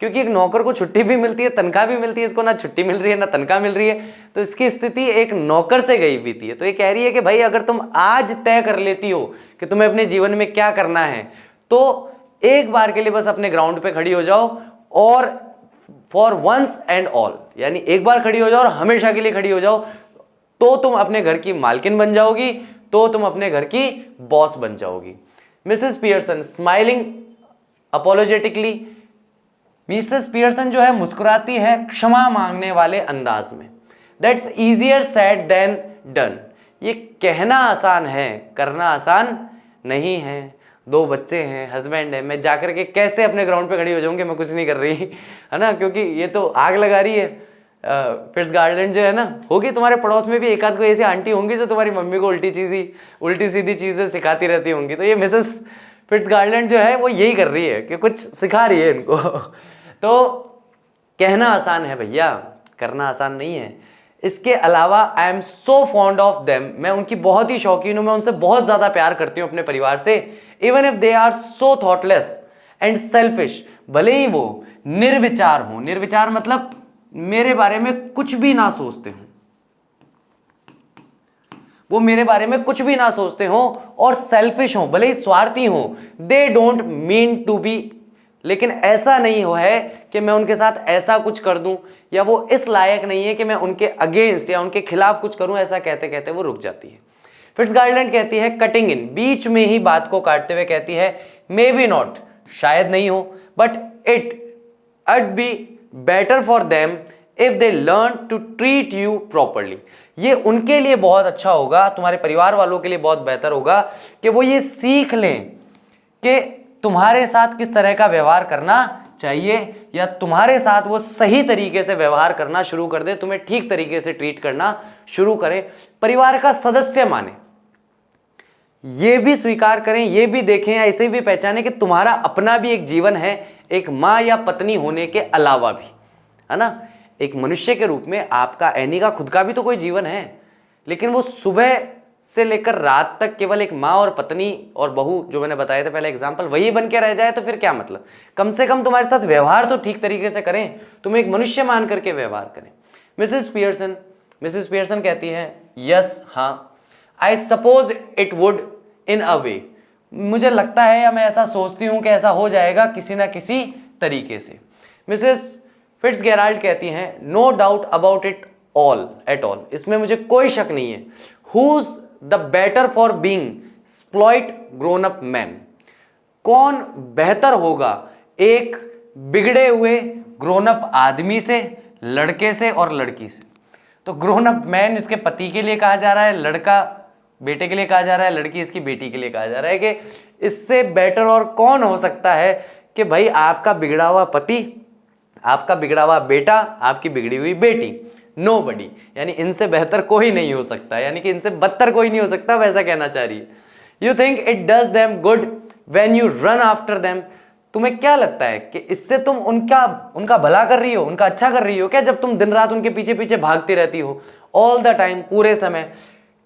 क्योंकि एक नौकर को छुट्टी भी मिलती है, तनख्वाह भी मिलती है, इसको ना छुट्टी मिल रही है ना तनख्वाह मिल रही है, तो इसकी स्थिति एक नौकर से गई बीती है। तो ये कह रही है कि भाई अगर तुम आज तय कर लेती हो कि तुम्हें अपने जीवन में क्या करना है, तो एक बार के लिए बस अपने ग्राउंड पे खड़ी हो जाओ, और फॉर वंस एंड ऑल, यानी एक बार खड़ी हो जाओ और हमेशा के लिए खड़ी हो जाओ, तो तुम अपने घर की मालकिन बन जाओगी, तो तुम अपने घर की बॉस बन जाओगी। Mrs Pearson smiling apologetically, Mrs Pearson जो है मुस्कुराती है क्षमा मांगने वाले अंदाज में। That's easier said than done, ये कहना आसान है, करना आसान नहीं है। 2 बच्चे हैं, हस्बैंड है, मैं जाकर के कैसे अपने ग्राउंड पे खड़ी हो जाऊंगी, मैं कुछ नहीं कर रही है ना, क्योंकि ये तो आग लगा रही है। फिट्स गार्लैंड जो है ना, होगी तुम्हारे पड़ोस में भी एक आध कोई ऐसी आंटी होंगी जो तुम्हारी मम्मी को उल्टी सीधी चीज़ें सिखाती रहती होंगी। तो ये मिसेस फिट्स गार्लैंड जो है वो यही कर रही है कि कुछ सिखा रही है इनको तो कहना आसान है भैया, करना आसान नहीं है। इसके अलावा I am so fond of them, मैं उनकी बहुत ही शौकीन हूँ, मैं उनसे बहुत ज़्यादा प्यार करती हूँ अपने परिवार से। Even if they are so thoughtless and selfish, भले ही वो निर्विचार हो, निर्विचार मतलब मेरे बारे में कुछ भी ना सोचते हो, वो मेरे बारे में कुछ भी ना सोचते हो और सेल्फिश हो, भले ही स्वार्थी हो, they don't mean to be, लेकिन ऐसा नहीं हो है कि मैं उनके साथ ऐसा कुछ कर दूं या वो इस लायक नहीं है कि मैं उनके अगेंस्ट या उनके खिलाफ कुछ करूं, ऐसा कहते कहते वो रुक जाती है। फिट्स गार्लैंड कहती है कटिंग इन, बीच में ही बात को काटते हुए कहती है मे बी नॉट, शायद नहीं हो, but it be better for them if they learn to treat you properly, ये उनके लिए बहुत अच्छा होगा, तुम्हारे परिवार वालों के लिए बहुत बेहतर होगा कि वो ये सीख लें कि तुम्हारे साथ किस तरह का व्यवहार करना चाहिए, या तुम्हारे साथ वो सही तरीके से व्यवहार करना शुरू कर दे, तुम्हें ठीक तरीके से ट्रीट करना शुरू करें, परिवार का सदस्य माने, ये भी स्वीकार करें, ये भी देखें या इसे भी पहचानें कि तुम्हारा अपना भी एक जीवन है, एक माँ या पत्नी होने के अलावा भी, है ना। एक मनुष्य के रूप में आपका, एनी का खुद का भी तो कोई जीवन है, लेकिन वो सुबह से लेकर रात तक केवल एक माँ और पत्नी और बहू, जो मैंने बताया था पहले एग्जाम्पल, वही बन के रह जाए तो फिर क्या मतलब। कम से कम तुम्हारे साथ व्यवहार तो ठीक तरीके से करें, तुम्हें एक मनुष्य मान करके व्यवहार करें। मिसेस पियर्सन कहती है यस, हाँ, I suppose it would in अ वे, मुझे लगता है या मैं ऐसा सोचती हूँ कि ऐसा हो जाएगा किसी ना किसी तरीके से। मिसेस फिट्जगेराल्ड कहती हैं no doubt about it all at all, इसमें मुझे कोई शक नहीं है। Who's the better for being exploit grown up man, कौन बेहतर होगा एक बिगड़े हुए ग्रोन अप आदमी से, लड़के से और लड़की से। तो ग्रोन अप मैन इसके पति के लिए कहा जा रहा है, लड़का बेटे के लिए कहा जा रहा है, लड़की इसकी बेटी के लिए कहा जा रहा है कि इससे बेटर और कौन हो सकता है कि भाई आपका बिगड़ा हुआ पति, आपका बिगड़ा हुआ बेटा, आपकी बिगड़ी हुई बेटी, नोबडी, यानी इनसे बेहतर कोई नहीं हो सकता, यानी कि इनसे बदतर कोई नहीं हो सकता, वैसा कहना चाह रही है। You think it does them good when you run after them, तुम्हें क्या लगता है कि इससे तुम उनका भला कर रही हो, उनका अच्छा कर रही हो क्या, जब तुम दिन रात उनके पीछे पीछे भागती रहती हो ऑल द टाइम, पूरे समय।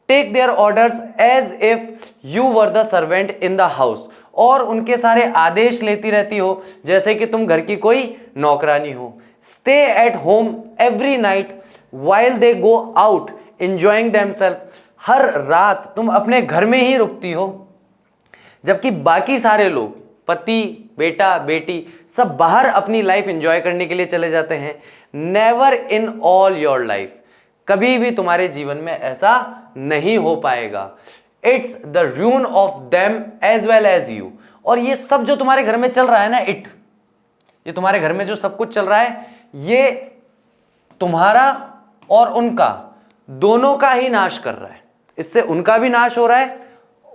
Take their orders as if you were the servant in the house, और उनके सारे आदेश लेती रहती हो जैसे कि तुम घर की कोई नौकरानी हो। Stay at home every night while they go out enjoying themselves, हर रात तुम अपने घर में ही रुकती हो जबकि बाकी सारे लोग, पति, बेटा, बेटी, सब बाहर अपनी लाइफ एंजॉय करने के लिए चले जाते हैं। Never in all your life, कभी भी तुम्हारे जीवन में ऐसा नहीं हो पाएगा। It's the ruin of them as well as you, और ये सब जो तुम्हारे घर में चल रहा है ना, ये तुम्हारे घर में जो सब कुछ चल रहा है, ये तुम्हारा और उनका दोनों का ही नाश कर रहा है। इससे उनका भी नाश हो रहा है,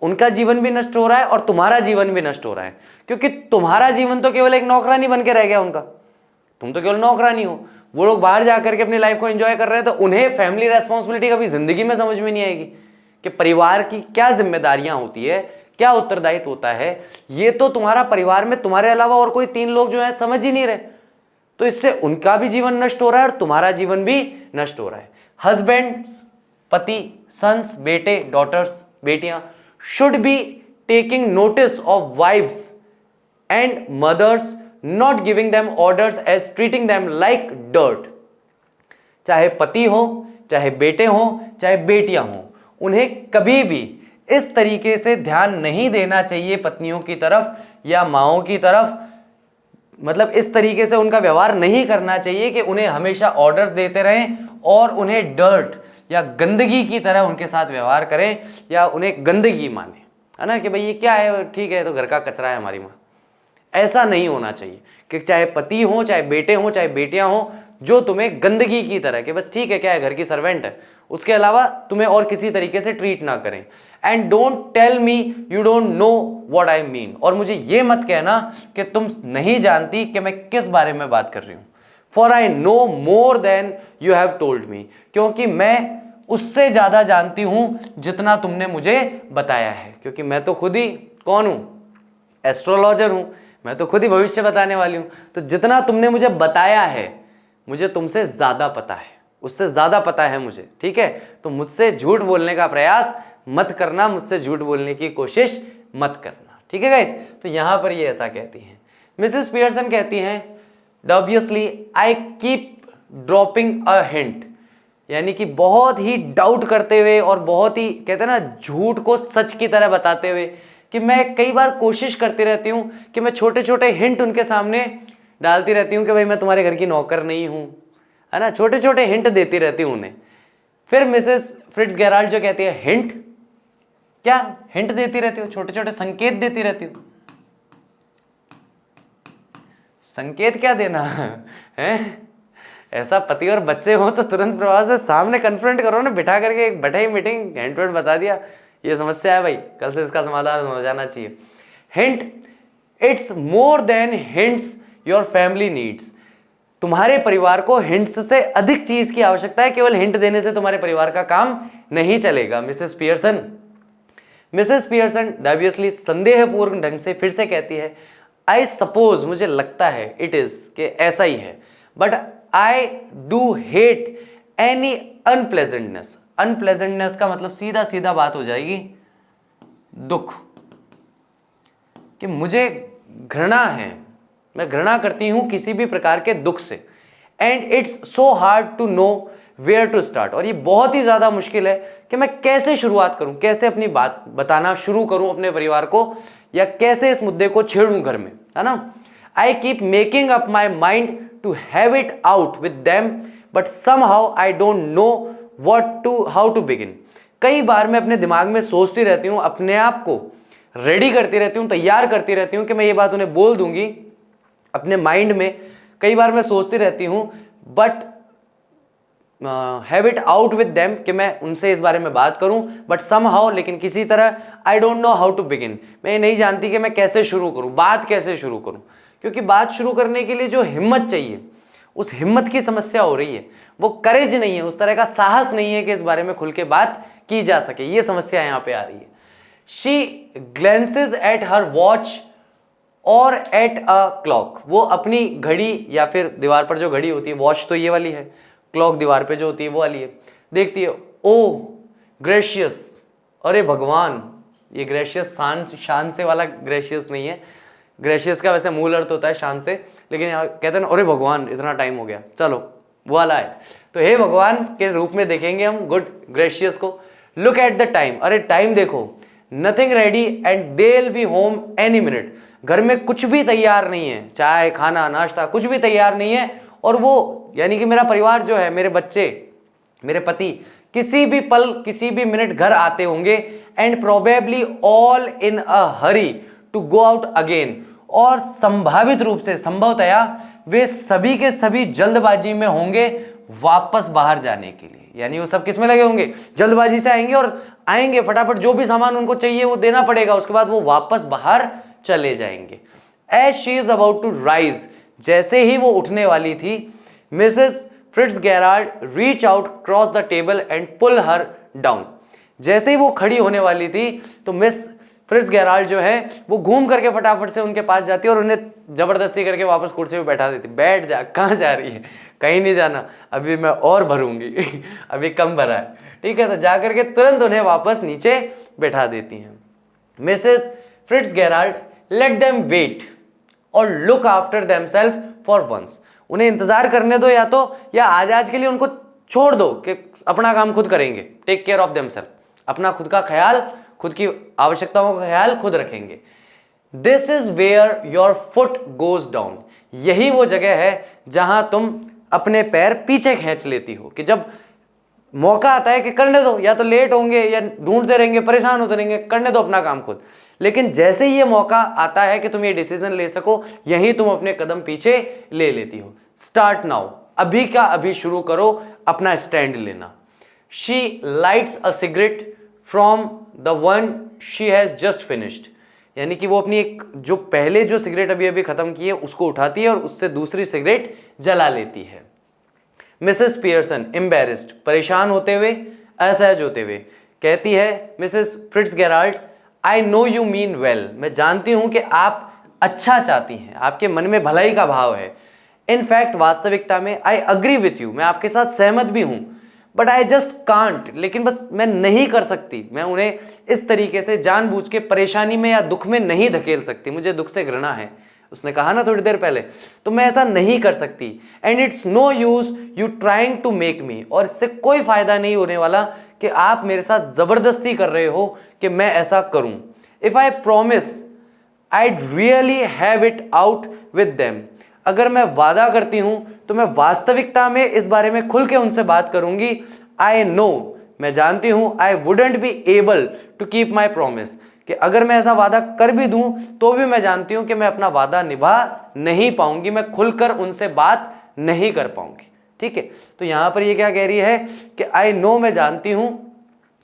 उनका जीवन भी नष्ट हो रहा है और तुम्हारा जीवन भी नष्ट हो रहा है, क्योंकि तुम्हारा जीवन तो केवल एक नौकरानी बन के रह गया उनका, तुम तो केवल नौकरानी हो। वो लोग बाहर जाकर के अपनी लाइफ को एंजॉय कर रहे हैं, तो उन्हें फैमिली रेस्पॉन्सिबिलिटी कभी जिंदगी में समझ में नहीं आएगी कि परिवार की क्या जिम्मेदारियां होती है, क्या उत्तरदायित्व होता है। ये तो तुम्हारा परिवार में तुम्हारे अलावा और कोई 3 लोग जो है समझ ही नहीं रहे, तो इससे उनका भी जीवन नष्ट हो रहा है और तुम्हारा जीवन भी नष्ट हो रहा है। हस्बैंड, पति, सन्स, बेटे, डॉटर्स, बेटियां should be taking notice of wives and mothers, not giving them orders as treating them like dirt. चाहे पति हो, चाहे बेटे हो, चाहे बेटियां हो, उन्हें कभी भी इस तरीके से ध्यान नहीं देना चाहिए पत्नियों की तरफ या माओं की तरफ, मतलब इस तरीके से उनका व्यवहार नहीं करना चाहिए कि उन्हें हमेशा ऑर्डर्स देते रहें और उन्हें डर्ट या गंदगी की तरह उनके साथ व्यवहार करें या उन्हें गंदगी माने, है ना, कि भाई ये क्या है, ठीक है, तो घर का कचरा है हमारी माँ। ऐसा नहीं होना चाहिए कि चाहे पति हो, चाहे बेटे हो, चाहे बेटियां हो, जो तुम्हें गंदगी की तरह कि बस ठीक है, क्या है, घर की सर्वेंट है, उसके अलावा तुम्हें और किसी तरीके से ट्रीट ना करें। And don't tell me you don't know what I mean, और मुझे ये मत कहना कि तुम नहीं जानती कि मैं किस बारे में बात कर रही हूं। For I know more than you have told me, क्योंकि मैं उससे ज्यादा जानती हूं जितना तुमने मुझे बताया है। क्योंकि मैं तो खुद ही कौन हूं, एस्ट्रोलॉजर हूं, मैं तो खुद ही भविष्य बताने वाली हूं। तो जितना तुमने मुझे बताया है, मुझे तुमसे ज्यादा पता है, उससे ज्यादा पता है मुझे, ठीक है। तो मुझसे झूठ बोलने का प्रयास मत करना, मुझसे झूठ बोलने की कोशिश मत करना, ठीक है गाइस। तो यहां पर ये ऐसा कहती हैं। मिसेस पियर्सन कहती हैं, obviously I keep dropping a hint, यानी कि बहुत ही डाउट करते हुए और बहुत ही कहते हैं ना झूठ को सच की तरह बताते हुए, कि मैं कई बार कोशिश करती रहती हूं कि मैं छोटे छोटे हिंट उनके सामने डालती रहती हूं कि भाई मैं तुम्हारे घर की नौकर नहीं हूं, है ना, छोटे छोटे हिंट देती रहती हूं उन्हें। फिर मिसेस फिट्जगेराल्ड जो कहती है, हिंट क्या, हिंट देती रहती हो, छोटे छोटे संकेत देती रहती हो। संकेत क्या देना है? ऐसा पति और बच्चे हो तो तुरंत प्रभाव से सामने कन्फ्रंट करो ना, बिठा करके एक बैठे ही मीटिंग हैंड टू हैंड बता दिया, ये समस्या है भाई, कल से इसका समाधान हो जाना चाहिए। Hint, it's more than hints your family needs, तुम्हारे परिवार को हिंट्स से अधिक चीज की आवश्यकता है, केवल हिंट देने से तुम्हारे परिवार का काम नहीं चलेगा। मिसेस पियर्सन ऑब्वियसली संदेहपूर्ण ढंग से फिर से कहती है, आई सपोज, मुझे लगता है, इट इज, कि ऐसा ही है, but I do hate any unpleasantness. Unpleasantness का मतलब सीधा सीधा बात हो जाएगी दुख, कि मुझे घृणा है, मैं घृणा करती हूं किसी भी प्रकार के दुख से। And it's so hard to know where to start, और ये बहुत ही ज्यादा मुश्किल है कि मैं कैसे शुरुआत करूं, कैसे अपनी बात बताना शुरू करूं अपने परिवार को, या कैसे इस मुद्दे को छेड़ूं घर में, है ना। I keep making up my mind to have it out with them, but somehow I don't know how to begin. कई बार मैं अपने दिमाग में सोचती रहती हूं, अपने आप को रेडी करती रहती हूं, तैयार करती रहती हूं कि मैं ये बात उन्हें बोल दूंगी अपने माइंड में। कई बार मैं सोचती रहती हूं, but have it out with them, कि मैं उनसे इस बारे में बात करूं, बट समहाउ, लेकिन किसी तरह, I don't know how to begin, मैं ये नहीं जानती कि मैं कैसे शुरू करूं, बात कैसे शुरू करूं। क्योंकि बात शुरू करने के लिए जो हिम्मत चाहिए, उस हिम्मत की समस्या हो रही है, वो करेज नहीं है, उस तरह का साहस नहीं है कि इस बारे में खुल के बात की जा सके, ये समस्या यहां पे आ रही है। शी ग्लेंसेज एट हर वॉच और एट अ क्लॉक, वो अपनी घड़ी, या फिर दीवार पर जो घड़ी होती है, वॉच तो ये वाली है, क्लॉक दीवार पे जो होती है वो वाली है, देखती है। ओ ग्रेशियस, अरे भगवान, ये ग्रेशियस शान से वाला ग्रेशियस नहीं है, ग्रेशियस का वैसे मूल अर्थ होता है शान से, लेकिन यहाँ कहते हैं ना, अरे भगवान इतना टाइम हो गया, चलो वो वाला है। तो हे भगवान के रूप में देखेंगे हम गुड ग्रेशियस को। लुक एट द टाइम, अरे टाइम देखो। Nothing ready and they will be home any minute, घर में कुछ भी तैयार नहीं है, चाय खाना नाश्ता कुछ भी तैयार नहीं है, और वो यानी कि मेरा परिवार जो है, मेरे बच्चे, मेरे पति किसी भी पल किसी भी मिनट घर आते होंगे। And probably all in a hurry to go out again, और संभावित रूप से, संभवतया वे सभी के सभी जल्दबाजी में होंगे वापस बाहर जाने के लिए। यानी वो सब किस में लगे होंगे, जल्दबाजी से आएंगे और आएंगे फटाफट, जो भी सामान उनको चाहिए वो देना पड़ेगा, उसके बाद वो वापस बाहर चले जाएंगे। As she is about to rise, जैसे ही वो उठने वाली थी, Mrs Fitzgerald reach out cross the table and pull her down. जैसे ही वो खड़ी होने वाली थी तो मिस फिट्जगेराल्ड जो है वो घूम करके फटाफट से उनके पास जाती है और उन्हें जबरदस्ती करके वापस कुर्सी पे बैठा देती। बैठ जा, कहाँ जा रही है, कहीं नहीं जाना, अभी मैं और भरूंगी अभी कम भरा है, ठीक है। तो जाकर के तुरंत उन्हें वापस नीचे बैठा देती हैं। Mrs Fitzgerald let them wait और look after themselves for once, उन्हें इंतजार करने दो, या आज के लिए उनको छोड़ दो कि अपना काम खुद करेंगे, टेक केयर ऑफ देमसेल्फ, अपना खुद का ख्याल, खुद की आवश्यकताओं का ख्याल खुद रखेंगे। This is where your foot goes down, यही वो जगह है जहां तुम अपने पैर पीछे खींच लेती हो, कि जब मौका आता है कि करने दो, या तो लेट होंगे या ढूंढते रहेंगे, परेशान होते रहेंगे, करने दो अपना काम खुद, लेकिन जैसे ही ये मौका आता है कि तुम ये डिसीजन ले सको, यहीं तुम अपने कदम पीछे ले लेती हो। स्टार्ट नाउ, अभी का अभी शुरू करो अपना स्टैंड लेना। She lights a cigarette from the one she has just finished, यानी कि वो अपनी एक जो पहले जो सिगरेट अभी अभी खत्म की है उसको उठाती है और उससे दूसरी सिगरेट जला लेती है। मिसेस पियर्सन एम्बेरेस्ड, परेशान होते हुए, असहज होते हुए, कहती है Mrs Fitzgerald, I know you mean well, मैं जानती हूं कि आप अच्छा चाहती हैं, आपके मन में भलाई का भाव है। इनफैक्ट वास्तविकता में आई अग्री विथ यू, मैं आपके साथ सहमत भी हूं, बट आई जस्ट कांट, लेकिन बस मैं नहीं कर सकती, मैं उन्हें इस तरीके से जानबूझ के परेशानी में या दुख में नहीं धकेल सकती, मुझे दुख से घृणा है। उसने कहा ना थोड़ी देर पहले, तो मैं ऐसा नहीं कर सकती। And it's no use you trying to make me, और इससे कोई फायदा नहीं होने वाला कि आप मेरे साथ जबरदस्ती कर रहे हो कि मैं ऐसा करूं। If I promise I'd really have it out with them, अगर मैं वादा करती हूं तो मैं वास्तविकता में इस बारे में खुल के उनसे बात करूंगी। I know, मैं जानती हूं, I wouldn't be able to keep my promise, कि अगर मैं ऐसा वादा कर भी दूं तो भी मैं जानती हूं कि मैं अपना वादा निभा नहीं पाऊंगी, मैं खुलकर उनसे बात नहीं कर पाऊंगी। ठीक है, तो यहां पर ये क्या कह रही है कि I know, मैं जानती हूं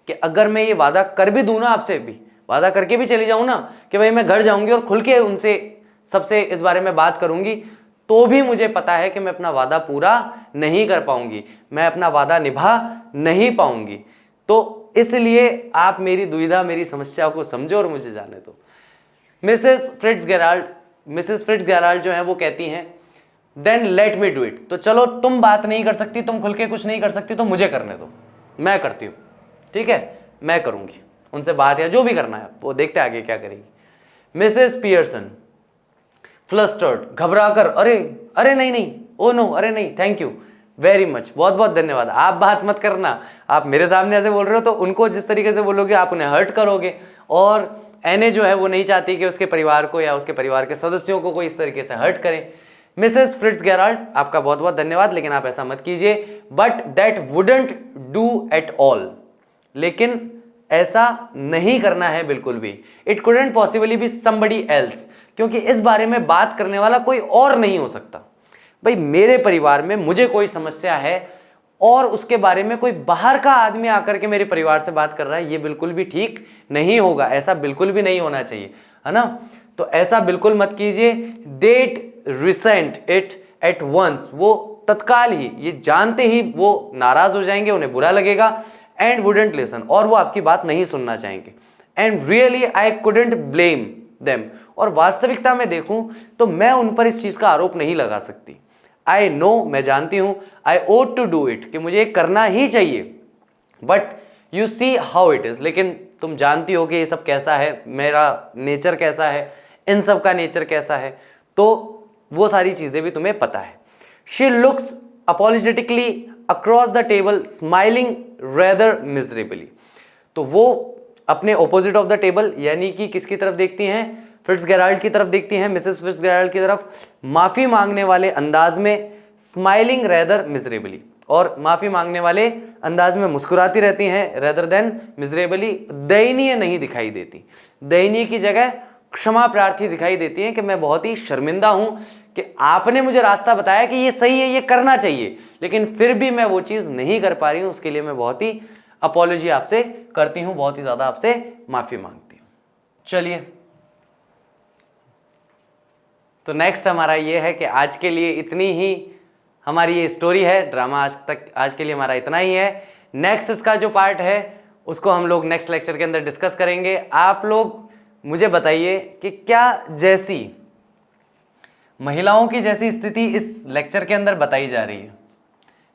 कि अगर मैं ये वादा कर भी दूं ना, आपसे भी वादा करके भी चली जाऊं ना कि भाई मैं घर जाऊंगी और खुल के उनसे सबसे इस बारे में बात करूंगी, तो भी मुझे पता है कि मैं अपना वादा पूरा नहीं कर पाऊंगी, मैं अपना वादा निभा नहीं पाऊंगी। तो इसलिए आप मेरी दुविधा, मेरी समस्या को समझो और मुझे जाने दो। मिसेस फिट्जगेराल्ड जो है वो कहती हैं, then let me do it, तो चलो तुम बात नहीं कर सकती, तुम खुल के कुछ नहीं कर सकती, तो मुझे करने दो, मैं करती हूँ। ठीक है, मैं करूंगी उनसे बात, या जो भी करना है वो देखते आगे क्या करेगी। मिसेस पियर्सन फ्लस्टर्ड, घबराकर, अरे अरे नहीं नहीं, ओ नो, अरे नहीं, थैंक यू वेरी मच, बहुत बहुत धन्यवाद, आप बात मत करना, आप मेरे सामने ऐसे बोल रहे हो तो उनको जिस तरीके से बोलोगे आप उन्हें हर्ट करोगे, और एने जो है वो नहीं चाहती कि उसके परिवार को या उसके परिवार के सदस्यों को कोई इस तरीके से हर्ट करे। मिसेस फिट्जगेराल्ड, आपका बहुत बहुत धन्यवाद, लेकिन आप ऐसा मत कीजिए, but that wouldn't do at all, लेकिन ऐसा नहीं करना है बिल्कुल भी। It couldn't possibly be somebody else, क्योंकि इस बारे में बात करने वाला कोई और नहीं हो सकता। भाई मेरे परिवार में मुझे कोई समस्या है और उसके बारे में कोई बाहर का आदमी आकर के मेरे परिवार से बात कर रहा है, ये बिल्कुल भी ठीक नहीं होगा, ऐसा बिल्कुल भी नहीं होना चाहिए, है ना। तो ऐसा बिल्कुल मत कीजिए। That resent it at once, वो तत्काल ही, ये जानते ही वो नाराज हो जाएंगे, उन्हें बुरा लगेगा। एंड वुडंट लिसन, और वो आपकी बात नहीं सुनना चाहेंगे। And really I couldn't blame them, और वास्तविकता में देखूं तो मैं उन पर इस चीज का आरोप नहीं लगा सकती। आई नो, मैं जानती हूं, आई ओट टू डू इट, कि मुझे करना ही चाहिए, but you see how it is, लेकिन तुम जानती हो कि ये सब कैसा है, मेरा नेचर कैसा है, इन सब का नेचर कैसा है, तो वो सारी चीजें भी तुम्हें पता है। She looks apologetically across the table smiling rather miserably, तो वो अपने ऑपोजिट ऑफ द टेबल यानी कि किसकी तरफ देखती हैं, फिट्जगेराल्ड की तरफ देखती हैं, मिसेस फिट्जगेराल्ड की तरफ, माफी मांगने वाले अंदाज में, स्माइलिंग रेदर मिजरेबली, और माफी मांगने वाले अंदाज में मुस्कुराती रहती हैं, रेदर देन मिजरेबली, दयनीय नहीं दिखाई देती, दयनीय की जगह क्षमा प्रार्थी दिखाई देती हैं कि मैं बहुत ही शर्मिंदा हूं कि आपने मुझे रास्ता बताया कि ये सही है, ये करना चाहिए, लेकिन फिर भी मैं वो चीज नहीं कर पा रही हूं, उसके लिए मैं बहुत ही अपॉलॉजी आपसे करती हूं, बहुत ही ज्यादा आपसे माफी मांगती हूं। चलिए, तो नेक्स्ट हमारा ये है कि आज के लिए इतनी ही हमारी ये स्टोरी है, ड्रामा आज के लिए हमारा इतना ही है। नेक्स्ट इसका जो पार्ट है उसको हम लोग नेक्स्ट लेक्चर के अंदर डिस्कस करेंगे। आप लोग मुझे बताइए कि क्या जैसी महिलाओं की जैसी स्थिति इस लेक्चर के अंदर बताई जा रही है,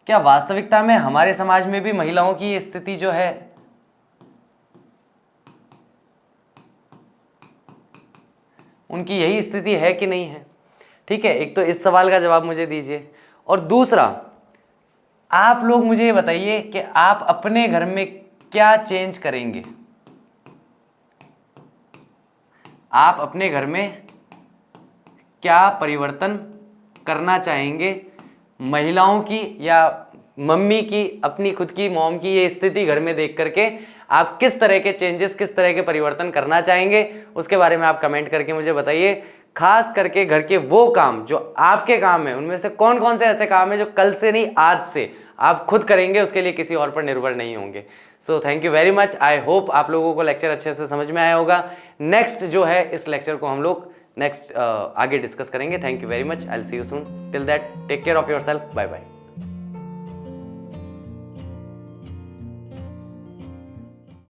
क्या वास्तविकता में हमारे समाज में भी महिलाओं की ये स्थिति जो है उनकी यही स्थिति है कि नहीं है? ठीक है, एक तो इस सवाल का जवाब मुझे दीजिए, और दूसरा आप लोग मुझे ये बताइए कि आप अपने घर में क्या चेंज करेंगे, आप अपने घर में क्या परिवर्तन करना चाहेंगे महिलाओं की या मम्मी की, अपनी खुद की मॉम की ये स्थिति घर में देख करके आप किस तरह के चेंजेस, किस तरह के परिवर्तन करना चाहेंगे, उसके बारे में आप कमेंट करके मुझे बताइए। खास करके घर के वो काम जो आपके काम है, उनमें से कौन कौन से ऐसे काम है जो कल से नहीं आज से आप खुद करेंगे, उसके लिए किसी और पर निर्भर नहीं होंगे। So thank you very much. I hope आप लोगों को लेक्चर अच्छे से समझ में आया होगा। नेक्स्ट जो है इस लेक्चर को हम लोग नेक्स्ट आगे डिस्कस करेंगे। Thank you very much. I will see you soon. Till that take care of yourself. Bye bye.